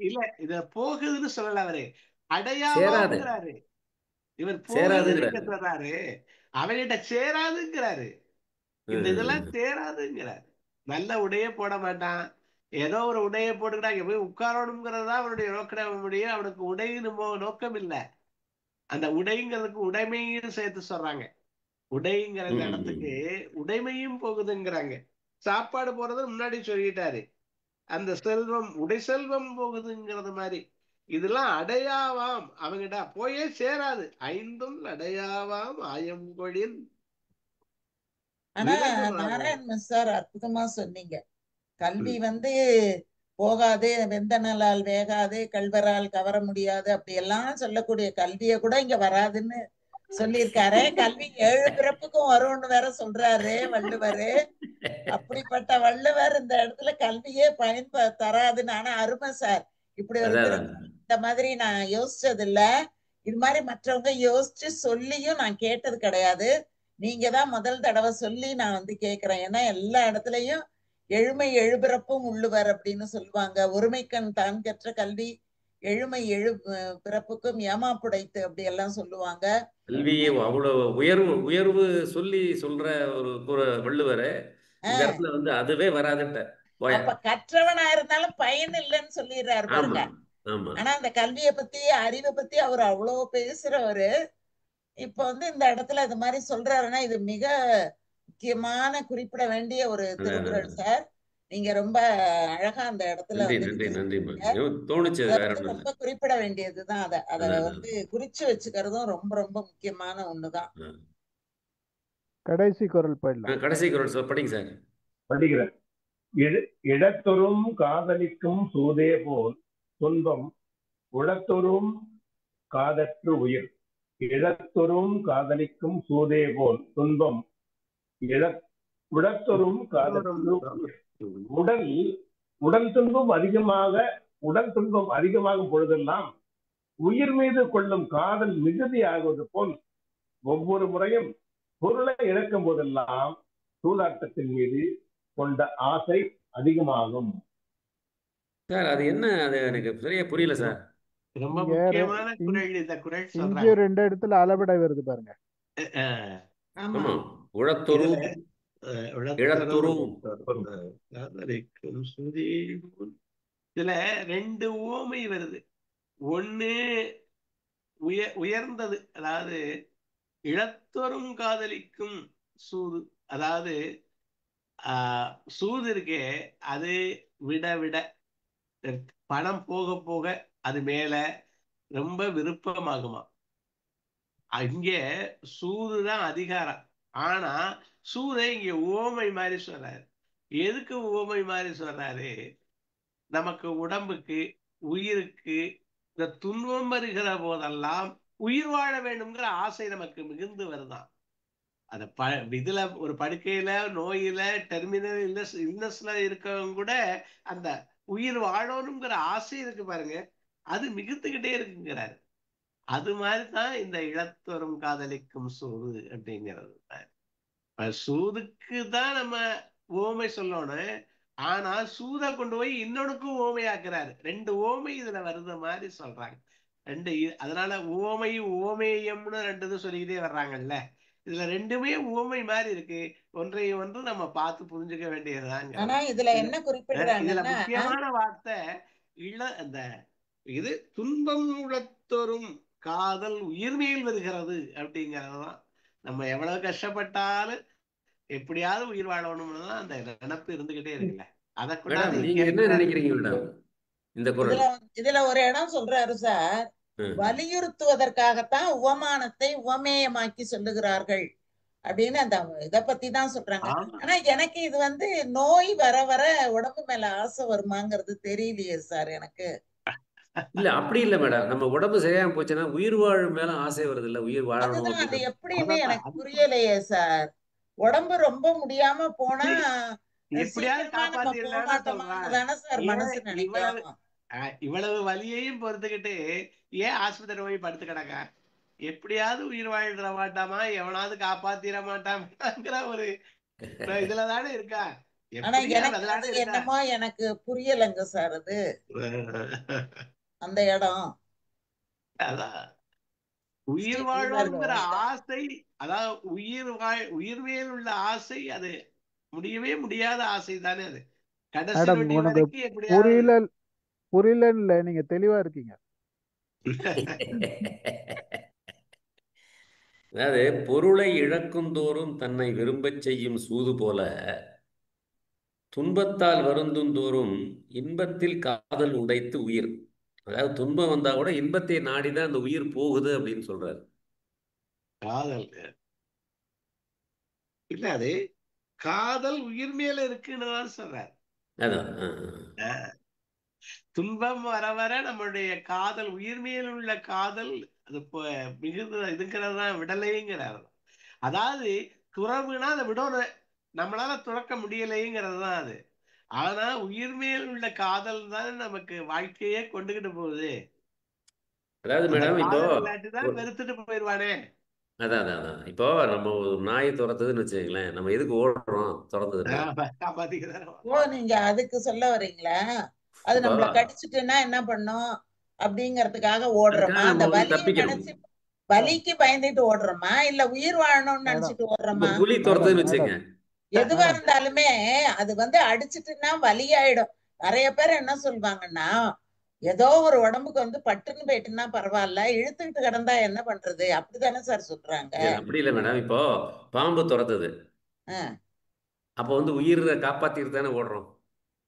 இல்ல, இத போகுதுன்னு சொல்லல அவரு, அடையாதுங்கிறாரு. இவர் போறாரு, அவங்கிட்ட சேராதுங்கிறாரு. இந்த இதெல்லாம் சேராதுங்கிறாரு. நல்ல உடைய போட மாட்டான், ஏதோ ஒரு உடைய போட்டுக்கிட்டா போய் உட்காரணுங்கிறதா அவனுடைய நோக்கம் முடியும். அவனுக்கு உடை நோக்கம் இல்லை. அந்த உடைங்கிறதுக்கு உடைமைன்னு சேர்த்து சொல்றாங்க. உடைங்கிற இடத்துக்கு உடைமையும் போகுதுங்கிறாங்க. சாப்பாடு போறது முன்னாடி சொல்லிட்டாரு. அந்த செல்வம், உடை செல்வம் போகுதுங்கிறது மாதிரி இதெல்லாம் அடையாவாம், அவங்கிட்ட போயே சேராது. ஐந்தும் அடையாவாம் ஆயங்கொழின். நாராயண் சார் அற்புதமா சொன்னீங்க. கல்வி வந்து போகாது, வெந்தனலால் வேகாது, கல்வரால் கவர முடியாது அப்படியெல்லாம் சொல்லக்கூடிய கல்விய கூட இங்க வராதுன்னு சொல்லியிருக்காரு. கல்வி 7 பிறப்புக்கும் வரும்னு வேற சொல்றாரு வள்ளுவரு. அப்படிப்பட்ட வள்ளுவர் இந்த இடத்துல கல்வியே தராதுன்னு. ஆனா அருமை சார், இப்படி ஒரு அதான் திருக்குறள் இந்த மாதிரி நான் யோசிச்சது இல்ல. இது மாதிரி மற்றவங்க யோசிச்சு சொல்லியும் நான் கேட்டது கிடையாது. நீங்க தான் முதல் தடவை சொல்லி நான் வந்து கேட்கிறேன். ஏன்னா எல்லா இடத்துலயும் எழுமை எழுபிறப்பும் உள்ளுவர் அப்படின்னு சொல்லுவாங்க. ஒருமைக்கண் தான் கற்ற கல்வி எழுமை பிறப்புக்கும் ஏமாப்புடைத்து அப்படி எல்லாம் சொல்லுவாங்க. கல்வியை அவ்வளவு உயர்வு உயர்வு சொல்லி சொல்ற ஒரு வள்ளுவரை இந்த இடத்துல வந்து அதுவே வராதுட்ட போயா. அப்ப கற்றவனா இருந்தாலும் பயன் இல்லைன்னு சொல்லிடுறாரு ஆமா பாருங்க. ஆமா ஆனா அந்த கல்வியை பத்தி அறிவை பத்தி அவர் அவ்வளவு பேசுறவரு இப்ப வந்து இந்த இடத்துல இது மாதிரி சொல்றாருன்னா இது மிக முக்கியமான குறிப்பிட வேண்டிய ஒரு திருக்குறள் சார். நீங்க ரொம்ப அழகா அந்த இடத்துல நன்றி வந்து நன்றி நீங்க நன்றிம்மா. சொல்றீங்க. தோணுச்சு அதை வேற வந்து ஒண்ணும் ரொம்ப குறிப்பிட வேண்டியதுதான். அதை இல்லை. வந்து குறிச்சு வச்சுக்கிறதும் ரொம்ப ரொம்ப முக்கியமான ஒண்ணுதான். கடைசி குறள் போயிடலாம். கடைசி குறள் சார் படிங்க சார். படிக்கிறேன். இடத்தொறும் காதலிக்கும் சூதே போல் துன்பம் உளத்தொறும் காதற்று உயிர். இடத்தொறும் காதலிக்கும் சூதே போல் துன்பம் உடத்தொறும் காதற்று உயிர். உடல் துன்பம் அதிகமாகும் பொழுதெல்லாம் உயிர் மீது கொள்ளும் காதல் மிகுதி ஆகுவது போல் ஒவ்வொரு முறையும் பொருளை இழக்கும் போதெல்லாம் சூதாட்டத்தின் மீது கொண்ட ஆசை அதிகமாகும். சார் அது என்ன, அது எனக்கு சரியா புரியல சார். ரொம்ப இங்க முக்கியமான குறள் இந்த குறள் இங்கே சொல்றாங்க. 2 இடத்துல அளபடை வருது பாருங்க. ஆமா, ஆமா, உழத்தொரும் இழத்தொரும். காதலிக்கும் சுதி. இதுல 2 உவமை வருது. ஒண்ணு உயர்ந்தது, அதாவது இழத்தொரும் காதலிக்கும் சூது. அதாவது சூது இருக்கே, அது விட விட பணம் போக போக அது மேல ரொம்ப விருப்பமாகுமா. அங்கே சூதுதான் அதிகாரம். ஆனா சூதை இங்க உவமை மாதிரி சொல்றாரு. எதுக்கு உவமை மாதிரி சொல்றாரு? நமக்கு உடம்புக்கு உயிருக்கு இந்த துன்பம் வருகிற போதெல்லாம் உயிர் வாழ வேண்டும்ங்கிற ஆசை நமக்கு மிகுந்து வருதான். அந்த இதுல ஒரு படுக்கையில நோயில டெர்மினல் இல்னஸ்ல இருக்கவங்க கூட அந்த உயிர் வாழணுங்கிற ஆசை இருக்கு பாருங்க, அது மிகுத்துக்கிட்டே இருக்குங்கிறாரு. அது மாதிரிதான் இந்த இழத்தொரும் காதலிக்கும் சூது அப்படிங்கிறது. சூதுக்கு தான் நம்ம ஓமை சொல்லணும். ஆனா சூதை கொண்டு போய் இன்னொன்னுக்கும் ஓமையாக்குறாரு. 2 ஓமை இதுல வருத மாதிரி சொல்றாங்க. அதனால ஓமை ஓமேயம்னு 2 இது சொல்லிக்கிட்டே வர்றாங்கல்ல. இதுல 2மே ஓமை மாதிரி இருக்கு. ஒன்றை ஒன்று நம்ம பார்த்து புரிஞ்சுக்க வேண்டியதுதான். ஆனா இதுல என்ன இதுல குறிப்பிடுறாங்கன்னா, முக்கியமான வார்த்தை அந்த இது துன்பம் உளத்தொரும் காதல் உயிர்மேல் வருகிறது அப்படிங்கறதுதான். நம்ம எவ்வளவு கஷ்டப்பட்டாலும் எப்படியாவது உயிர் வாழணும்னு தான் அந்த நினைப்பு இருந்துகிட்டே இருக்குல்ல. அதை மேடம், கொண்டாந்து நீங்க இங்க என்ன நினைக்கிறீங்க மேடம் இந்த குறள்? இதுல ஒரு இடம் சொல்றாரு சார், வலியுறுத்துவதற்காகத்தான் உவமானத்தை உவமேயமாக்கி சொல்லுகிறார்கள் அப்படின்னு அந்த இதை பத்தி தான் சொல்றாங்க. ஆனா எனக்கு இது வந்து நோய் வர வர உடம்பு மேல ஆசை வருமாங்கிறது தெரியலையே சார் எனக்கு. இல்ல அப்படி இல்ல மேடம், நம்ம உடம்பு சரியாம போச்சுன்னா உயிர் வாழும் மேல ஆசை வருது இல்ல, உயிர் வாழணும் அதுதான், அது அப்படின்னு. எப்படின்னு எனக்கு புரியலையே சார். உடம்பு ரொம்ப முடியாம போனா எப்படியாவது சீக்கிரமா நம்ம போக காப்பாத்திடலாம்னு மாட்டோமான்னு சொல்றான். தானே சார் மனசு நினைக்கும். இவ்வளவு வலியையும் பொறுத்துக்கிட்டு ஏன் ஆஸ்பத்திரி போய் படுத்து கிடக்க? எப்படியாவது உயிர் வாழ்ந்துட மாட்டாமா, எவனாவது காப்பாத்திர மாட்டாங்கிற ஒரு இதுலதானே இருக்கா. ஆனா எனக்கு அது என்னமோ எனக்கு புரியலைங்க சார் அது அந்த இடம். அதான் உயிர் வாழணுங்கிற ஆசை, அதாவது உயிர் மேல் உள்ள ஆசை, அது முடியவே முடியாத ஆசை தானே அது. கடைசி நொடி வரைக்கும் எப்படியாவது. புரியல, நீங்க தெளிவா இருக்கீங்க. அதாவது பொருளை இழக்கும் தோறும் தன்னை விரும்பச் செய்யும் சூது போல துன்பத்தால் வருந்தும் தோறும் இன்பத்தில் காதல் உடைத்து உயிர். அதாவது துன்பம் வந்தா கூட இன்பத்தை நாடிதான் அந்த உயிர் போகுது அப்படின்னு சொல்றாரு. காதல் இல்ல, அது காதல் உயிர் மேல இருக்குன்னு தான் சொல்றாரு. அதான் துன்பம் வர வர நம்மளுடைய காதல், உயிர் மேல் உள்ள காதல் அது மிகுந்த இதுங்கிறது தான் விடலைங்கிறார். அதாவது துறவுனா அதை விடணும், நம்மளால துறக்க முடியலைங்கிறது தான் அது. ஆனா உயிர் மேல் உள்ள காதல் தான் நமக்கு வாழ்க்கையே கொண்டுகிட்டு போகுது. அதாவது அந்த மேடம் இப்போ காதல் இல்லாட்டிதான் வெறுத்துட்டு போயிடுவானே. அதான் அதான் அதான் இப்போ நம்ம ஒரு நாய் துரத்துதுன்னு வச்சுக்கங்களேன், நம்ம எதுக்கு ஓடுறோம் துரத்துதுன்னா? காப்பாத்திக்கிறேன். ஓ, நீங்க அதுக்கு சொல்ல வர்றீங்களா? அது இப்போ நம்மள கடிச்சிட்டுன்னா என்ன பண்ணும் அப்படிங்கறதுக்காக ஓடுறோமா? அதுக்காக அந்த நம்ம வந்து வலியை தப்பிக்கணும். நினைச்சு வலிக்கு பயந்துட்டு ஓடுறோமா, இல்ல உயிர் வாழணும்னு மேடம் நினைச்சிட்டு இப்போ ஓடுறோமா? புலி மேடம் துரத்துதுன்னு மேடம் வச்சுங்க. எதுவா மேடம் இருந்தாலுமே அது அடிச்சிட்டுன்னா வலியாயிடும். நிறைய பேர் என்ன சொல்லுவாங்கன்னா, ஏதோ ஒரு உடம்புக்கு பட்டுன்னு போயிட்டுன்னா பரவாயில்ல, இழுத்துக்கிட்டு கிடந்தா என்ன பண்றது, அப்படித்தானே சார் சொல்றாங்க. அப்படி இல்லை மேடம். இப்போ பாம்பு துரத்துது, ஆஹ் அப்போ வந்து உயிரை காப்பாத்திட்டு தானே ஓடுறோம்,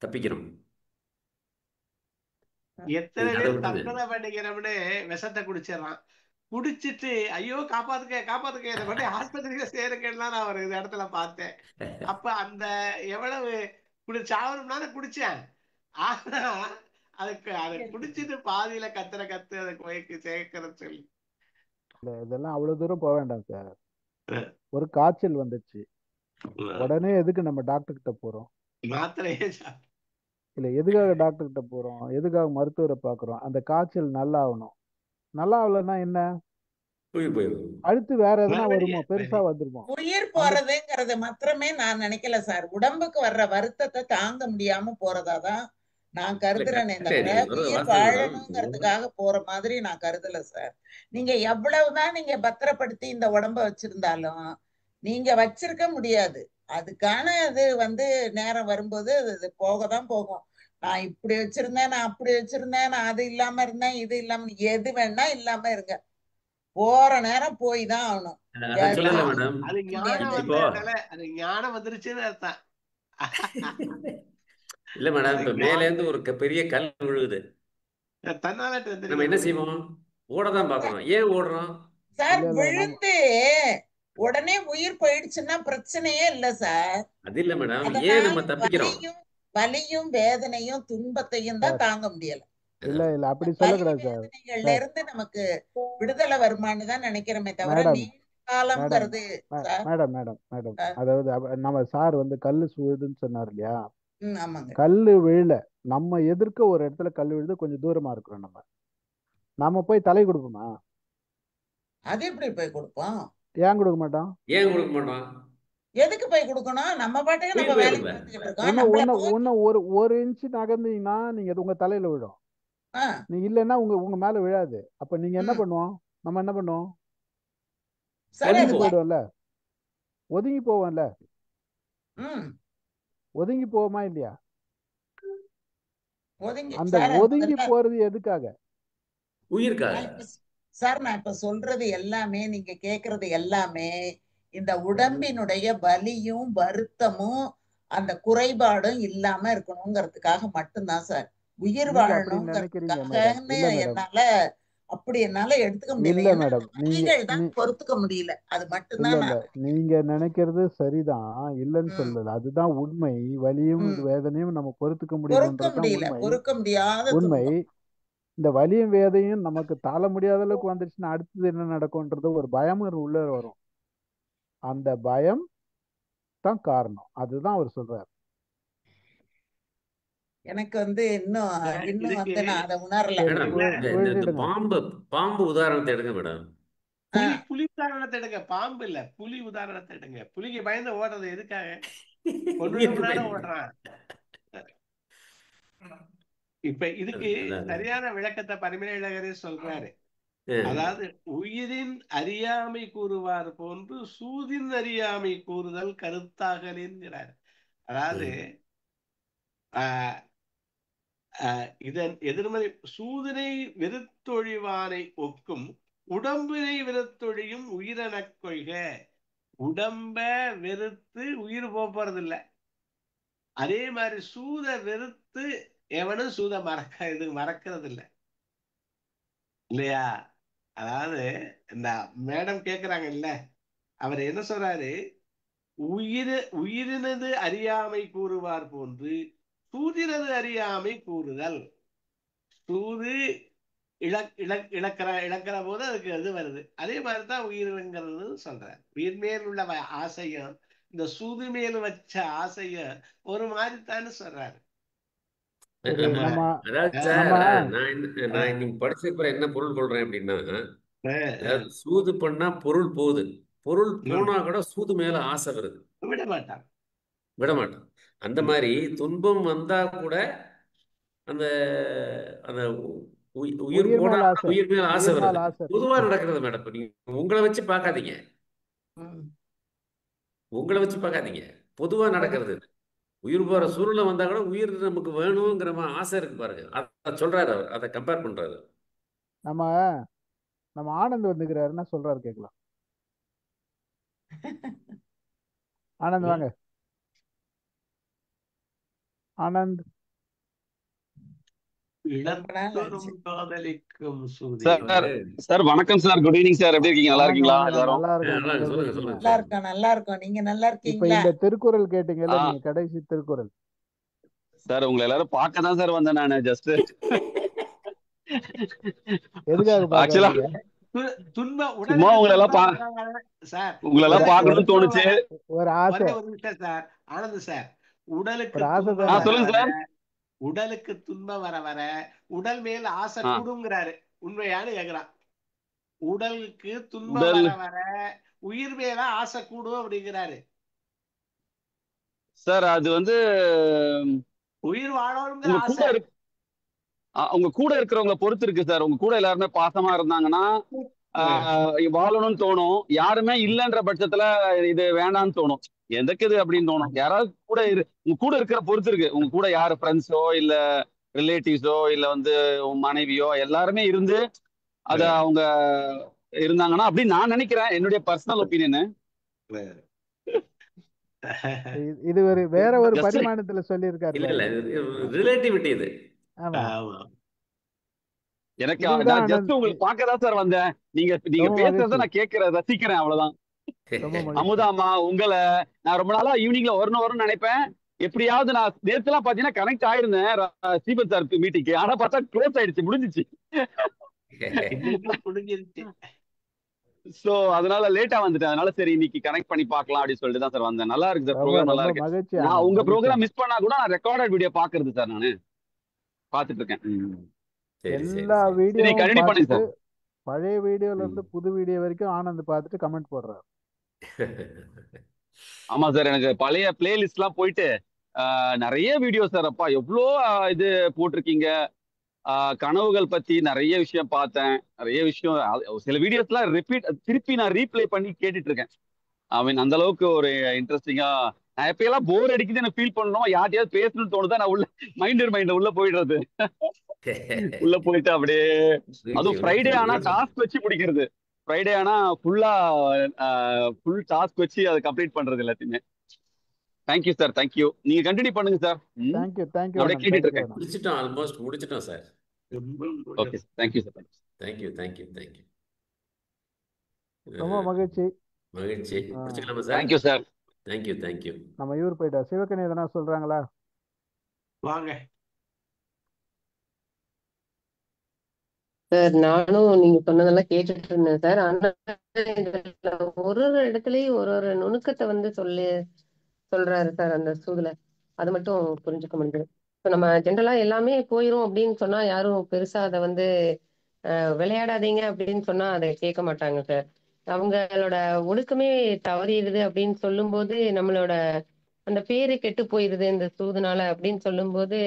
தப்பிக்கிறோம். எத்தனை நீங்க அதை பேர் விட்டுருங்க. தற்கொலை பண்ணிக்கிறோம்னு விஷத்தை குடிச்சிடறான். குடிச்சிட்டு ஐயோ காப்பாத்துக்க காப்பாத்துக்க இதை கொண்டு ஆஸ்பத்திரியில சேருக்கேன்னா நான் ஒரு இடத்துல பார்த்தேன். அப்ப அந்த எவ்வளவு சாவணும்னால குடிச்சேன். ஆனா அதை குடிச்சிட்டு பாதியில கத்துற கத்து அதை கோய்க்கு சேர்க்கிற சொல்லி. இதெல்லாம் அவ்வளவு தூரம் போக வேண்டாம் சார். ஒரு காய்ச்சல் வந்துச்சு, உடனே எதுக்கு நம்ம டாக்டர் கிட்ட போறோம்? மாத்திரையே இல்ல, எதுக்காக டாக்டர் கிட்ட போறோம், எதுக்காக மருத்துவரை பார்க்குறோம்? அந்த காய்ச்சல் நல்லா ஆகணும். நல்லா ஆகலைன்னா என்ன, உயிர் போயிடும். அடுத்து வேற எதுனா வருமோ, மறுபடியும் பெருசா வந்துருமோ? உயிர் அந்த போறதுங்கிறது மாத்திரமே நான் நினைக்கல சார். உடம்புக்கு வர்ற வருத்தத்தை தாங்க முடியாம போறதாதான் நான் இல்லை கருதுறேனே கரெக்டு, தவிர, நீங்க சொல்றது உயிர் வாசகம் மேடம். வாழணுங்கிறதுக்காக போற மாதிரி நான் கருதல சார். நீங்க எவ்வளவுதான் நீங்க பத்திரப்படுத்தி இந்த உடம்ப வச்சிருந்தாலும் நீங்க வச்சிருக்க முடியாது. அதுக்கான இது நேரம் வரும்போது அது போகதான் போகும். நான் இப்படி வச்சிருந்தேன், நான் அப்படி வச்சிருந்தேன், நான் அது இல்லாம இருந்தேன், இது இல்லாம, எது வேணா இல்லாம இருங்க, போற நேரம் போய் தான் ஆகணும். அதை சொல்லல ஏதாவது மேடம். அது நீங்க ஞானம் இப்போ வந்ததுனால அது ஞானம் வந்துருச்சுன்னு அர்த்தம். இல்ல மேடம், அது இப்ப மேல இருந்து ஒரு பெரிய கல் விழுகுது, தன்னால நம்ம என்ன தெரிஞ்சுக்கிறது. செய்வோம்? ஓட தான் பார்க்குறோம். ஏன் ஓடுறோம்? சார் இல்ல இல்ல நம்ம விழுந்து உடனே உயிர் போயிடுச்சுன்னா பிரச்சனையே இல்ல சார். அது இல்ல மேடம், ஏன் அதனால நம்ம தப்பிக்கிறோம்? வலியும் வேதனையும் துன்பத்தையும் தான் சார், தாங்க முடியல. இல்ல இல்ல அந்த அப்படி வலி சொல்லக்கூடாது சார். வேதனைகள்ல சார் இருந்து நமக்கு விடுதலை வருமானு தான் நினைக்கிறோமே தவிர, மேடம் நீண்ட மேடம் காலம்ங்கிறது சார். மேடம் மேடம் மேடம் அதாவது நம்ம சார் கல்லு சுழுதுன்னு சொன்னார் இல்லையா? ஆமாங்க. கல்லு விழல, நம்ம எதிர்க்க ஒரு இடத்துல கல் விழுது, கொஞ்சம் தூரமா இருக்கிறோம். நம்ம போய் தலை கொடுப்போமா? அது எப்படி போய் கொடுப்போம்? ஏன் கொடுக்க மாட்டோம்? ஏன் கொடுக்க மாட்டோம்? எதுக்கு போய் கொடுக்கணும்? நம்ம பாட்டுக்கு நம்ம உயிர் வேலையை போயிரும்ல. பார்த்துக்கிட்டு இருக்கோம். இன்னும் நம்மள இன்னும் நோக்கி இன்னும் ஒரு இன்ச்சு நகர்ந்தீங்கன்னா நீங்க உங்க தலையில விழும். ஆஹ் நீ இல்லைன்னா உங்க மேல விழாது. அப்ப நீங்க என்ன உம் பண்ணுவோம்? நம்ம என்ன பண்ணுவோம்? சரி, ஒதுங்கி அது போயிடுவோம்ல, ஒதுங்கி போவோம்ல, உம் ஒதுங்கி போவோமா இல்லையா? ஒதுங்கி அந்த சார் ஒதுங்கி முதல்ல போறது எதுக்காக? உயிருக்காக. நான் இப்ப சார் நான் இப்ப சொல்றது எல்லாமே, நீங்க கேக்குறது எல்லாமே இந்த உடம்பினுடைய வலியும் வருத்தமும் அந்த குறைபாடும் இல்லாம இருக்கணுங்கிறதுக்காக மட்டும்தான் சார். உயிர் நீங்க அப்படி நினைக்கிறீங்க மேடம். வாழணுங்கிறதுக்காகன்னு இல்ல மேடம், என்னால எடுத்துக்க முடியல. இல்ல ஏன்னா மேடம், அந்த வலிகள் தான் பொறுத்துக்க முடியல. அது இல்ல மட்டும்தான் இல்ல நான் நீங்க நினைக்கிறது சரிதான், இல்லைன்னு உம் சொல்லல. அதுதான் உண்மை. வலியும் உம் வேதனையும் நம்ம பொறுத்துக்க பொறுக்க முடியலன்றதுதான் முடியல, உண்மை. பொறுக்க முடியாத உண்மை. துன்பம். இந்த வலியும் வேதையும் நமக்கு தாழ முடியாத அளவுக்கு வந்துருச்சுன்னா அடுத்தது என்ன நடக்கும்ன்றது ஒரு பயம் உள்ள வரும். அந்த பயம் தான் காரணம். அதுதான் அவர் சொல்றாரு. எனக்கு இன்னும் இன்னும் இதுக்கு நான் அதை உணரல. சரி, மேடம், இல்ல இந்த இந்த விட்டுடுங்க. பாம்பு உதாரணத்தை எடுங்க மேடம். புலி புலி உதாரணத்தை எடுங்க, பாம்பு இல்ல புலி உதாரணத்தை எடுங்க. புலிக்கு பயந்து ஓடுறது எதுக்காக? உயிருக்கு கொண்டுட்டோம்னால பயந்து. ஓடுறான். இப்ப இதுக்கு அதான், அதான். சரியான விளக்கத்தை பரிமேலழகரே சொல்றாரு. ஆ, அதாவது உயிரின் அறியாமை கூறுவார் போன்று சூதின் அறியாமை கூறுதல் கருத்தாகலின்கிறார். அதாவது ஆஹ் இதன் எதிர்மறை சூதினை வெறுத்தொழிவானை ஒக்கும் உடம்பினை வெறுத்தொழியும் உயிரெனக் கொள்க. உடம்ப வெறுத்து உயிர் போறது இல்ல. அதே மாதிரி சூத வெறுத்து எவனும் சூத மறக்கிறது இல்ல, இல்லையா? அதாவது இந்த மேடம் கேக்குறாங்க இல்ல, அவர் என்ன சொல்றாரு? உயிரினது அறியாமை கூறுவார் போன்று சூதிரது அறியாமை கூறுதல். சூது இழக்கிற போது அதுக்கு இது வருது. அதே மாதிரிதான் உயிரினங்கிறது சொல்றேன். உயிர் மேல் உள்ள ஆசையும் இந்த சூது மேல் வச்ச ஆசையும் ஒரு மாதிரி தானே சொல்றாரு. சரி நம்ம நம்ம அதாவது அஹ், சார், நம்ம நான் இன்னைக்கு படிச்சப்ப என்ன பொருள் கொள்றேன் அப்படின்னா, அதாவது சூது பண்ணா பொருள் போகுது, பொருள் போனா கூட சூது மேல ஆசை வருது, விட மாட்டான். விட மாட்டான். அந்த மாதிரி துன்பம் வந்தா கூட அந்த அந்த உயிர் உயிர் போனா மேல் கூட ஆசை, உயிர் மேல ஆசை உயிர் வருது. மேல் ஆசை பொதுவா இருக்கு. நடக்கிறது மேடம். இப்ப நீங்க உங்களை வச்சு பார்க்காதீங்க, ம். உங்களை வச்சு பார்க்காதீங்க, பொதுவா நடக்கிறது. உயிர் போற சூழ்நிலை வந்தா கூட உயிர் நமக்கு வேணுங்கிற ஆசை இருக்கு பாருங்க. அதை சொல்றாரு அவர், அதை கம்பேர் பண்றாரு. நம்ம நம்ம ஆனந்த் வந்துக்கிறாரு, என்ன சொல்றாரு கேட்கலாம். ஆனந்த் வாங்க. ஆனந்த் ரொம்ப நாள் ஆச்சு. காதலிக்கும் சூதி. சார் சார் வணக்கம் சார், குட் ஈவினிங் சார். எப்படி இருக்கீங்க? நல்லா வாங்க இருக்கீங்களா வாங்க, நான் எல்லாரும்? நல்லா இருக்கேன். நல்லா நீங்க இருக்கு, எப்படி சொல்லுங்க இருக்கீங்க? நல்லா சொல்லுங்க. இருக்கோம், நல்லா இருக்கோம். நீங்க நல்லா இப்ப இருக்கீங்களா? இந்த திருக்குறள் கேட்டீங்கல்ல, ஆ நீங்க கடைசி திருக்குறள் சார், உங்களை எல்லாரும் பார்க்க தான் சார் வந்தேன் நானு. ஜஸ்ட் எதுக்காக பார்க்க ஆக்சுவலா வந்தீங்க? துன்ப சும்மா உடலுக்கு உங்களை எல்லாம் சார், உங்களை எல்லாம் ஒரு ஒரு பார்க்கணும்னு தோணுச்சு. ஒரு ஆசை, ஒரே ஒரு நிமிஷம் சார். ஆனந்த் சார், உடலுக்கு ஒரு ஆசை துன்பம் ஆ தானே. வர சொல்லுங்க வர சார். உடலுக்கு துன்பம் வர வர உடல் மேல் ஆசை ஆ கூடுங்கிறாரு. உண்மையானு கேக்குறான். உடலுக்கு துன்பம் உடல் வர வர உயிர் மேல ஆசை கூடும் அப்படிங்கிறாரு. சார், அது வந்து உயிர் வாழணுங்கிற உங்க கூட ஆசை. உங்க கூட இருக்கிறவங்கள பொறுத்து இருக்கு சார். உங்க கூட எல்லாருமே பாசமா இருந்தாங்கன்னா வாழணும்னு தோணும். யாருமே இல்லைன்ற பட்சத்துல இது வேண்டாம்னு தோணும். எதுக்கு இது அப்படின்னு தோணும். யாராவது கூட உங்க கூட இருக்கிற பொறுத்து இருக்கு. உங்க கூட யாரு ஃப்ரெண்ட்ஸோ இல்ல ரிலேட்டிவ்ஸோ இல்ல வந்து உங்க மனைவியோ எல்லாருமே இருந்து அத அவங்க இருந்தாங்கன்னா அப்படின்னு நான் நினைக்கிறேன். என்னுடைய பர்சனல் ஒப்பீனியன். இது ஒரு வேற ஒரு ஜஸ்ட் பரிமாணத்துல சொல்லியிருக்காரு இல்ல இல்ல, பாருங்க. ரிலேட்டிவிட்டி இது. ஆமா, ஆமா. எனக்கு இதுக்குதான் நான் ஜஸ்ட் ஆனந்த். உங்களுக்கு பார்க்க தான் சார் வந்தேன். நீங்க ரொம்ப பேசுறத மகிழ்ச்சி, நான் கேட்கிறேன், ரசிக்கிறேன், அவ்வளவுதான். ரொம்ப மகிழ்ச்சி. அமுதாமா, உங்களை நான் ரொம்ப நாளா ஈவினிங்ல வரும்னு நினைப்பேன். எப்படியாவது நான் நேத்துலாம் பாத்தீங்கன்னா கனெக்ட் ஆயிருந்தேன் ஸ்ரீபத் சார் மீட்டிங்க்கு. ஆனா பார்த்தா க்ளோஸ் ஆயிடுச்சு, முடிஞ்சிச்சு. இன்னைக்கு புரிஞ்சிருச்சு. சோ அதனால லேட்டா வந்துட்டேன். அதனால சரி இன்னைக்கு கனெக்ட் பண்ணி பார்க்கலாம் அப்படின்னு சொல்லிட்டு தான் சார் வந்தேன். நல்லா இருக்கு சார், ரொம்ப ப்ரோக்ராம் நல்லா ரொம்ப இருக்கு. மகிழ்ச்சி நான் ஆனந்த், உங்க மகிழ்ச்சி ப்ரோக்ராம் ஆனந்த். மிஸ் பண்ணா கூட நான் ரெக்கார்டட் வீடியோ பாக்குறது சார். நானு பாத்துட்டு இருக்கேன். சரி சரி எல்லா சரி. சரி, வீடியோவும் கண்டினியூ பண்ணுங்க பார்த்துட்டு, சார். பழைய வீடியோல இருந்து ம். புது வீடியோ வரைக்கும் ஆனந்த் பார்த்துட்டு கமெண்ட் போடுறாரு. ஆமா சார், எனக்கு பழைய பிளேலிஸ்ட் எல்லாம் போயிட்டு நிறைய வீடியோ சார். அப்பா எவ்வளோ இது போட்டிருக்கீங்க. கனவுகள் பத்தி நிறைய விஷயம் பார்த்தேன். நிறைய விஷயம் சில வீடியோஸ்லாம் திருப்பி நான் ரீப்ளே பண்ணி கேட்டுட்டு இருக்கேன். ஐ மீன் அந்த அளவுக்கு ஒரு இன்ட்ரெஸ்டிங்கா. நான் எப்பயெல்லாம் போர் அடிக்குது எனக்கு ஃபீல் பண்ணணும், யார்ட்டையாவது பேசணும்னு தோணுதா நான் உள்ள மைண்ட் உள்ள போயிடுறது. உள்ள போயிட்டு அப்படியே அதுவும் ஃப்ரைடே ஆனா டாஸ்க் வச்சு முடிக்கிறது. ஃப்ரைடே ஆனா ஃபுல் டாஸ்க் வச்சு அதை கம்ப்ளீட் பண்றது எல்லாத்தையுமே. Thank you sir, thank you. நீங்க கண்டினியூ பண்ணுங்க சார். தேங்க்யூ அப்படியே ஆனந்த், கேட்டுட்டு தேங்க்யூ இருக்கேன். ஆனந்த். முடிச்சிட்டோம், ஆல்மோஸ்ட் முடிச்சிட்டோம் sir. Okay sir, thank you sir. Thank you thank you thank you. ரொம்ப மகிழ்ச்சி. மகிழ்ச்சி. முடிச்சுக்கலாமா sir? Thank you sir. Thank you thank you. நம்ம இவர் போயிட்டா. சிவகணி எதனா சொல்றாங்களா? வாங்க சார். நானும் நீங்க சொன்னதெல்லாம் கேட்டுட்டு இருந்தேன் சார். ஆனா இதுல ஒரு ஒரு இடத்துலயும் ஒரு ஒரு நுணுக்கத்தை வந்து சொல்றாரு சார் அந்த சூதுல. அது மட்டும் புரிஞ்சுக்க முடியுது. இப்ப நம்ம ஜென்ரலா எல்லாமே போயிரும் அப்படின்னு சொன்னா யாரும் பெருசா அதை வந்து விளையாடாதீங்க அப்படின்னு சொன்னா அதை கேட்க மாட்டாங்க சார். அவங்களோட ஒழுக்கமே தவறிடுது அப்படின்னு சொல்லும்போது நம்மளோட அந்த பேரு கெட்டு போயிருது இந்த சூதுனால அப்படின்னு சொல்லும்போது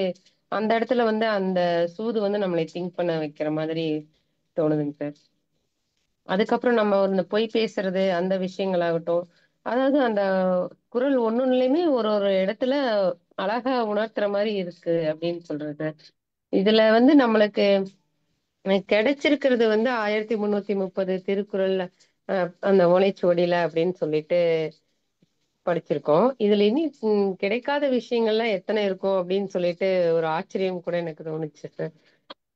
அந்த இடத்துல வந்து அந்த சூது வந்து நம்மளை திங்க் பண்ண வைக்கிற மாதிரி தோணுதுங்க சார். அதுக்கப்புறம் நம்ம இந்த பொய் பேசுறது அந்த விஷயங்களாகட்டும், அதாவது அந்த குறள் ஒண்ணுலயுமே ஒரு ஒரு இடத்துல அழகா உணர்த்துற மாதிரி இருக்கு அப்படின்னு சொல்றது சார். இதுல வந்து நம்மளுக்கு கிடைச்சிருக்கிறது வந்து 1330 திருக்குறள் அந்த ஓலைச்சுவடியில அப்படின்னு சொல்லிட்டு படிச்சிருக்கோம். இதுல இனி கிடைக்காத விஷயங்கள்லாம் எத்தனை இருக்கும் அப்படின்னு சொல்லிட்டு ஒரு ஆச்சரியம் கூட எனக்கு தோணுச்சு சார்.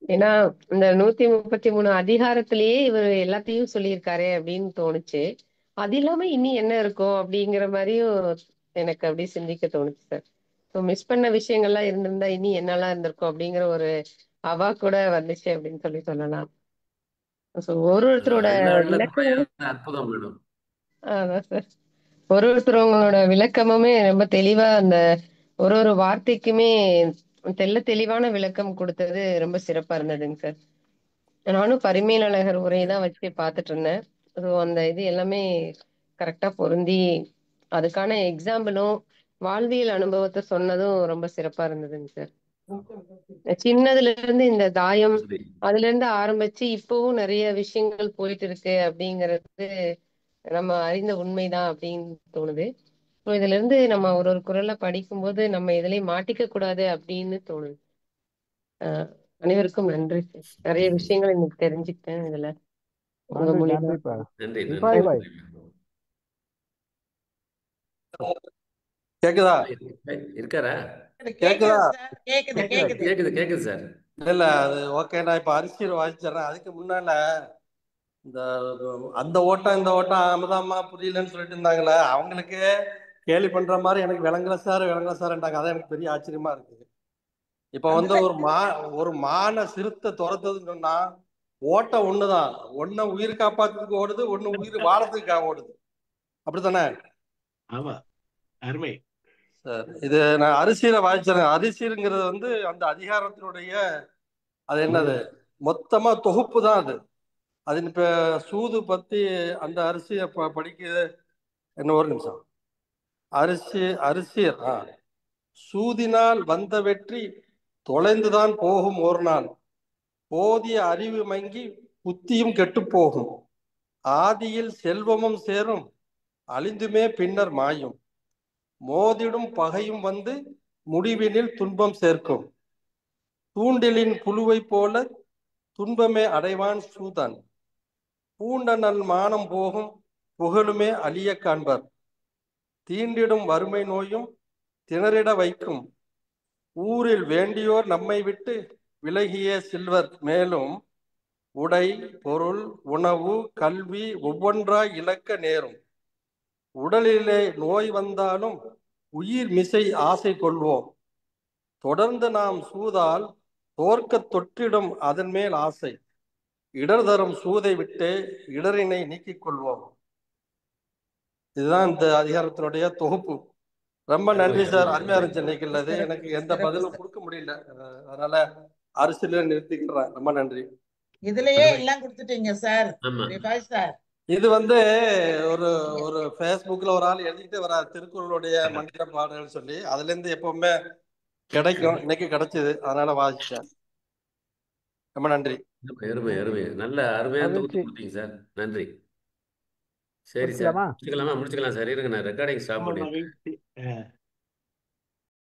ஏன்னா இந்த 133 அதிகாரத்திலேயே இவர் எல்லாத்தையும் சொல்லியிருக்காரு அப்படின்னு தோணுச்சு. அது இல்லாம இனி என்ன இருக்கும் அப்படிங்கிற மாதிரியும் எனக்கு அப்படியே சிந்திக்க தோணுச்சு சார். ஸோ மிஸ் பண்ண விஷயங்கள்லாம் இருந்திருந்தா இனி என்னெல்லாம் இருந்திருக்கும் அப்படிங்கிற ஒரு அவா கூட வந்துச்சு அப்படின்னு சொல்லலாம். ஸோ ஒருத்தரோட வெள்ள வெள்ள விளக்கமும் அற்புதம் மேடம். அதான் சார், ஒருத்தவங்களோட விளக்கமுமே ரொம்ப தெளிவா அந்த ஒரு வார்த்தைக்குமே தெளிவான விளக்கம் கொடுத்தது ரொம்ப சிறப்பா இருந்ததுங்க சார். நானும் பரிமேலழகர் உரையை தான் வச்சு பார்த்துட்டு இருந்தேன். ஸோ அந்த இது எல்லாமே கரெக்டா பொருந்தி அதுக்கான எக்ஸாம்பிளும் வாழ்வியல் அனுபவத்தை சொன்னதும் ரொம்ப சிறப்பா இருந்ததுங்க சார். சின்னதுல இருந்து இந்த தாயம் நன்றி. அதுல இருந்து ஆரம்பிச்சு இப்பவும் நிறைய விஷயங்கள் போயிட்டு இருக்கு அப்படிங்கிறது நம்ம அறிந்த உண்மைதான் அப்படின்னு தோணுது. ஸோ இதுல இருந்து நம்ம ஒரு குறளை படிக்கும்போது நம்ம இதுலயும் மாட்டிக்க கூடாது அப்படின்னு தோணுது. அனைவருக்கும் நன்றி சார். நிறைய விஷயங்கள் இன்னைக்கு தெரிஞ்சுக்கிட்டேன் இதுல உங்க நன்றி மூலியமா. நன்றிப்பா. நன்றி சிப்பாய் பாய். கேக்குதா? இருக்காரா? கேக்குதா? சார், கேக்குது கேக்குது. கேக்குது. கேக்குது சார். இல்ல அது ஓகே. நான் இப்ப அரிசியில் வாசிச்சிடறேன். அதுக்கு முன்னால இந்த அந்த ஓட்டம் இந்த ஓட்டம் அமுதாமா புரியலன்னு சொல்லிட்டு இருந்தாங்களே, அவங்களுக்கு கேலி பண்ற மாதிரி எனக்கு விளங்கல சார்ன்றாங்க. அதான் எனக்கு பெரிய ஆச்சரியமா இருக்கு. இப்ப வந்து ஒரு மான சிறுத்தை துரத்துதுன்னு சொன்னா ஓட்டம் ஒண்ணுதான். ஒண்ணு உயிர் காப்பாத்துறதுக்கு ஓடுது, ஒண்ணு உயிர் வாழறதுக்காக ஓடுது. அப்படித்தானே? ஆமா, அருமை. சார் இது நான் அரிசியில வாசிச்சிடறேன். அரிசிங்கிறது வந்து அந்த அதிகாரத்தினுடைய அது என்னது மொத்தமா தொகுப்பு தான் அது. அது இப்ப சூது பத்தி அந்த அரிசியை படிக்க என்ன ஒரு நிமிஷம். அரிசியர் சூதினால் வந்த வெற்றி தொலைந்துதான் போகும் ஒரு நாள். போதிய அறிவு மங்கி புத்தியும் கெட்டு போகும். ஆதியில் செல்வமும் சேரும் அழிந்துமே பின்னர் மாயும். மோதிடும் பகையும் வந்து முடிவினில் துன்பம் சேர்க்கும். தூண்டிலின் புழுவை போல துன்பமே அடைவான் சூதான். பூண்ட நல் மானம் போகும் புகழுமே அழிய காண்பர். தீண்டிடும் வறுமை நோயும் திணறிட வைக்கும். ஊரில் வேண்டியோர் நம்மை விட்டு விலகியே செல்வர். மேலும் உடை பொருள் உணவு கல்வி ஒவ்வொன்றாய் இழக்க நேரும். உடலிலே நோய் வந்தாலும் உயிர் மிசை ஆசை கொள்வோம். தொடர்ந்து நாம் சூதால் தோற்க தொற்றிடும் அதன் மேல் ஆசை. இடர் தரும் சூதை விட்டு இடரினை நீக்கிக் கொள்வோம். இதுதான் இந்த அதிகாரத்தினுடைய தொகுப்பு. ரொம்ப நன்றி சார். அருமையா இருந்துச்சு இன்னைக்கு. இல்லது எனக்கு எந்த பதிலும் கொடுக்க முடியல, அதனால அரசியல நிறுத்திக்கிறேன். ரொம்ப நன்றி. இதுலயே எல்லாம் கொடுத்துட்டீங்க சார். சார் இது வந்து ஒரு ஒரு ஃபேஸ்புக்ல ஒரு ஆள் எழுதிட்டு வர திருக்குறளுடைய மந்திர பாடல்கள் சொல்லி அதுல இருந்து எப்பவுமே கிடைக்கும். இன்னைக்கு கிடைச்சது, அதனால வாசிச்சேன். ரொம்ப நன்றி. அருமை. நல்ல அருமையான தொகுத்து கொடுத்தீங்க சார். நன்றி. சரி சார், முடிச்சுக்கலாமா? முடிச்சுக்கலாம் சார். இருங்க, நான் ரெக்கார்டிங் ஸ்டாப் பண்ணிடுறேன். மகிழ்ச்சி.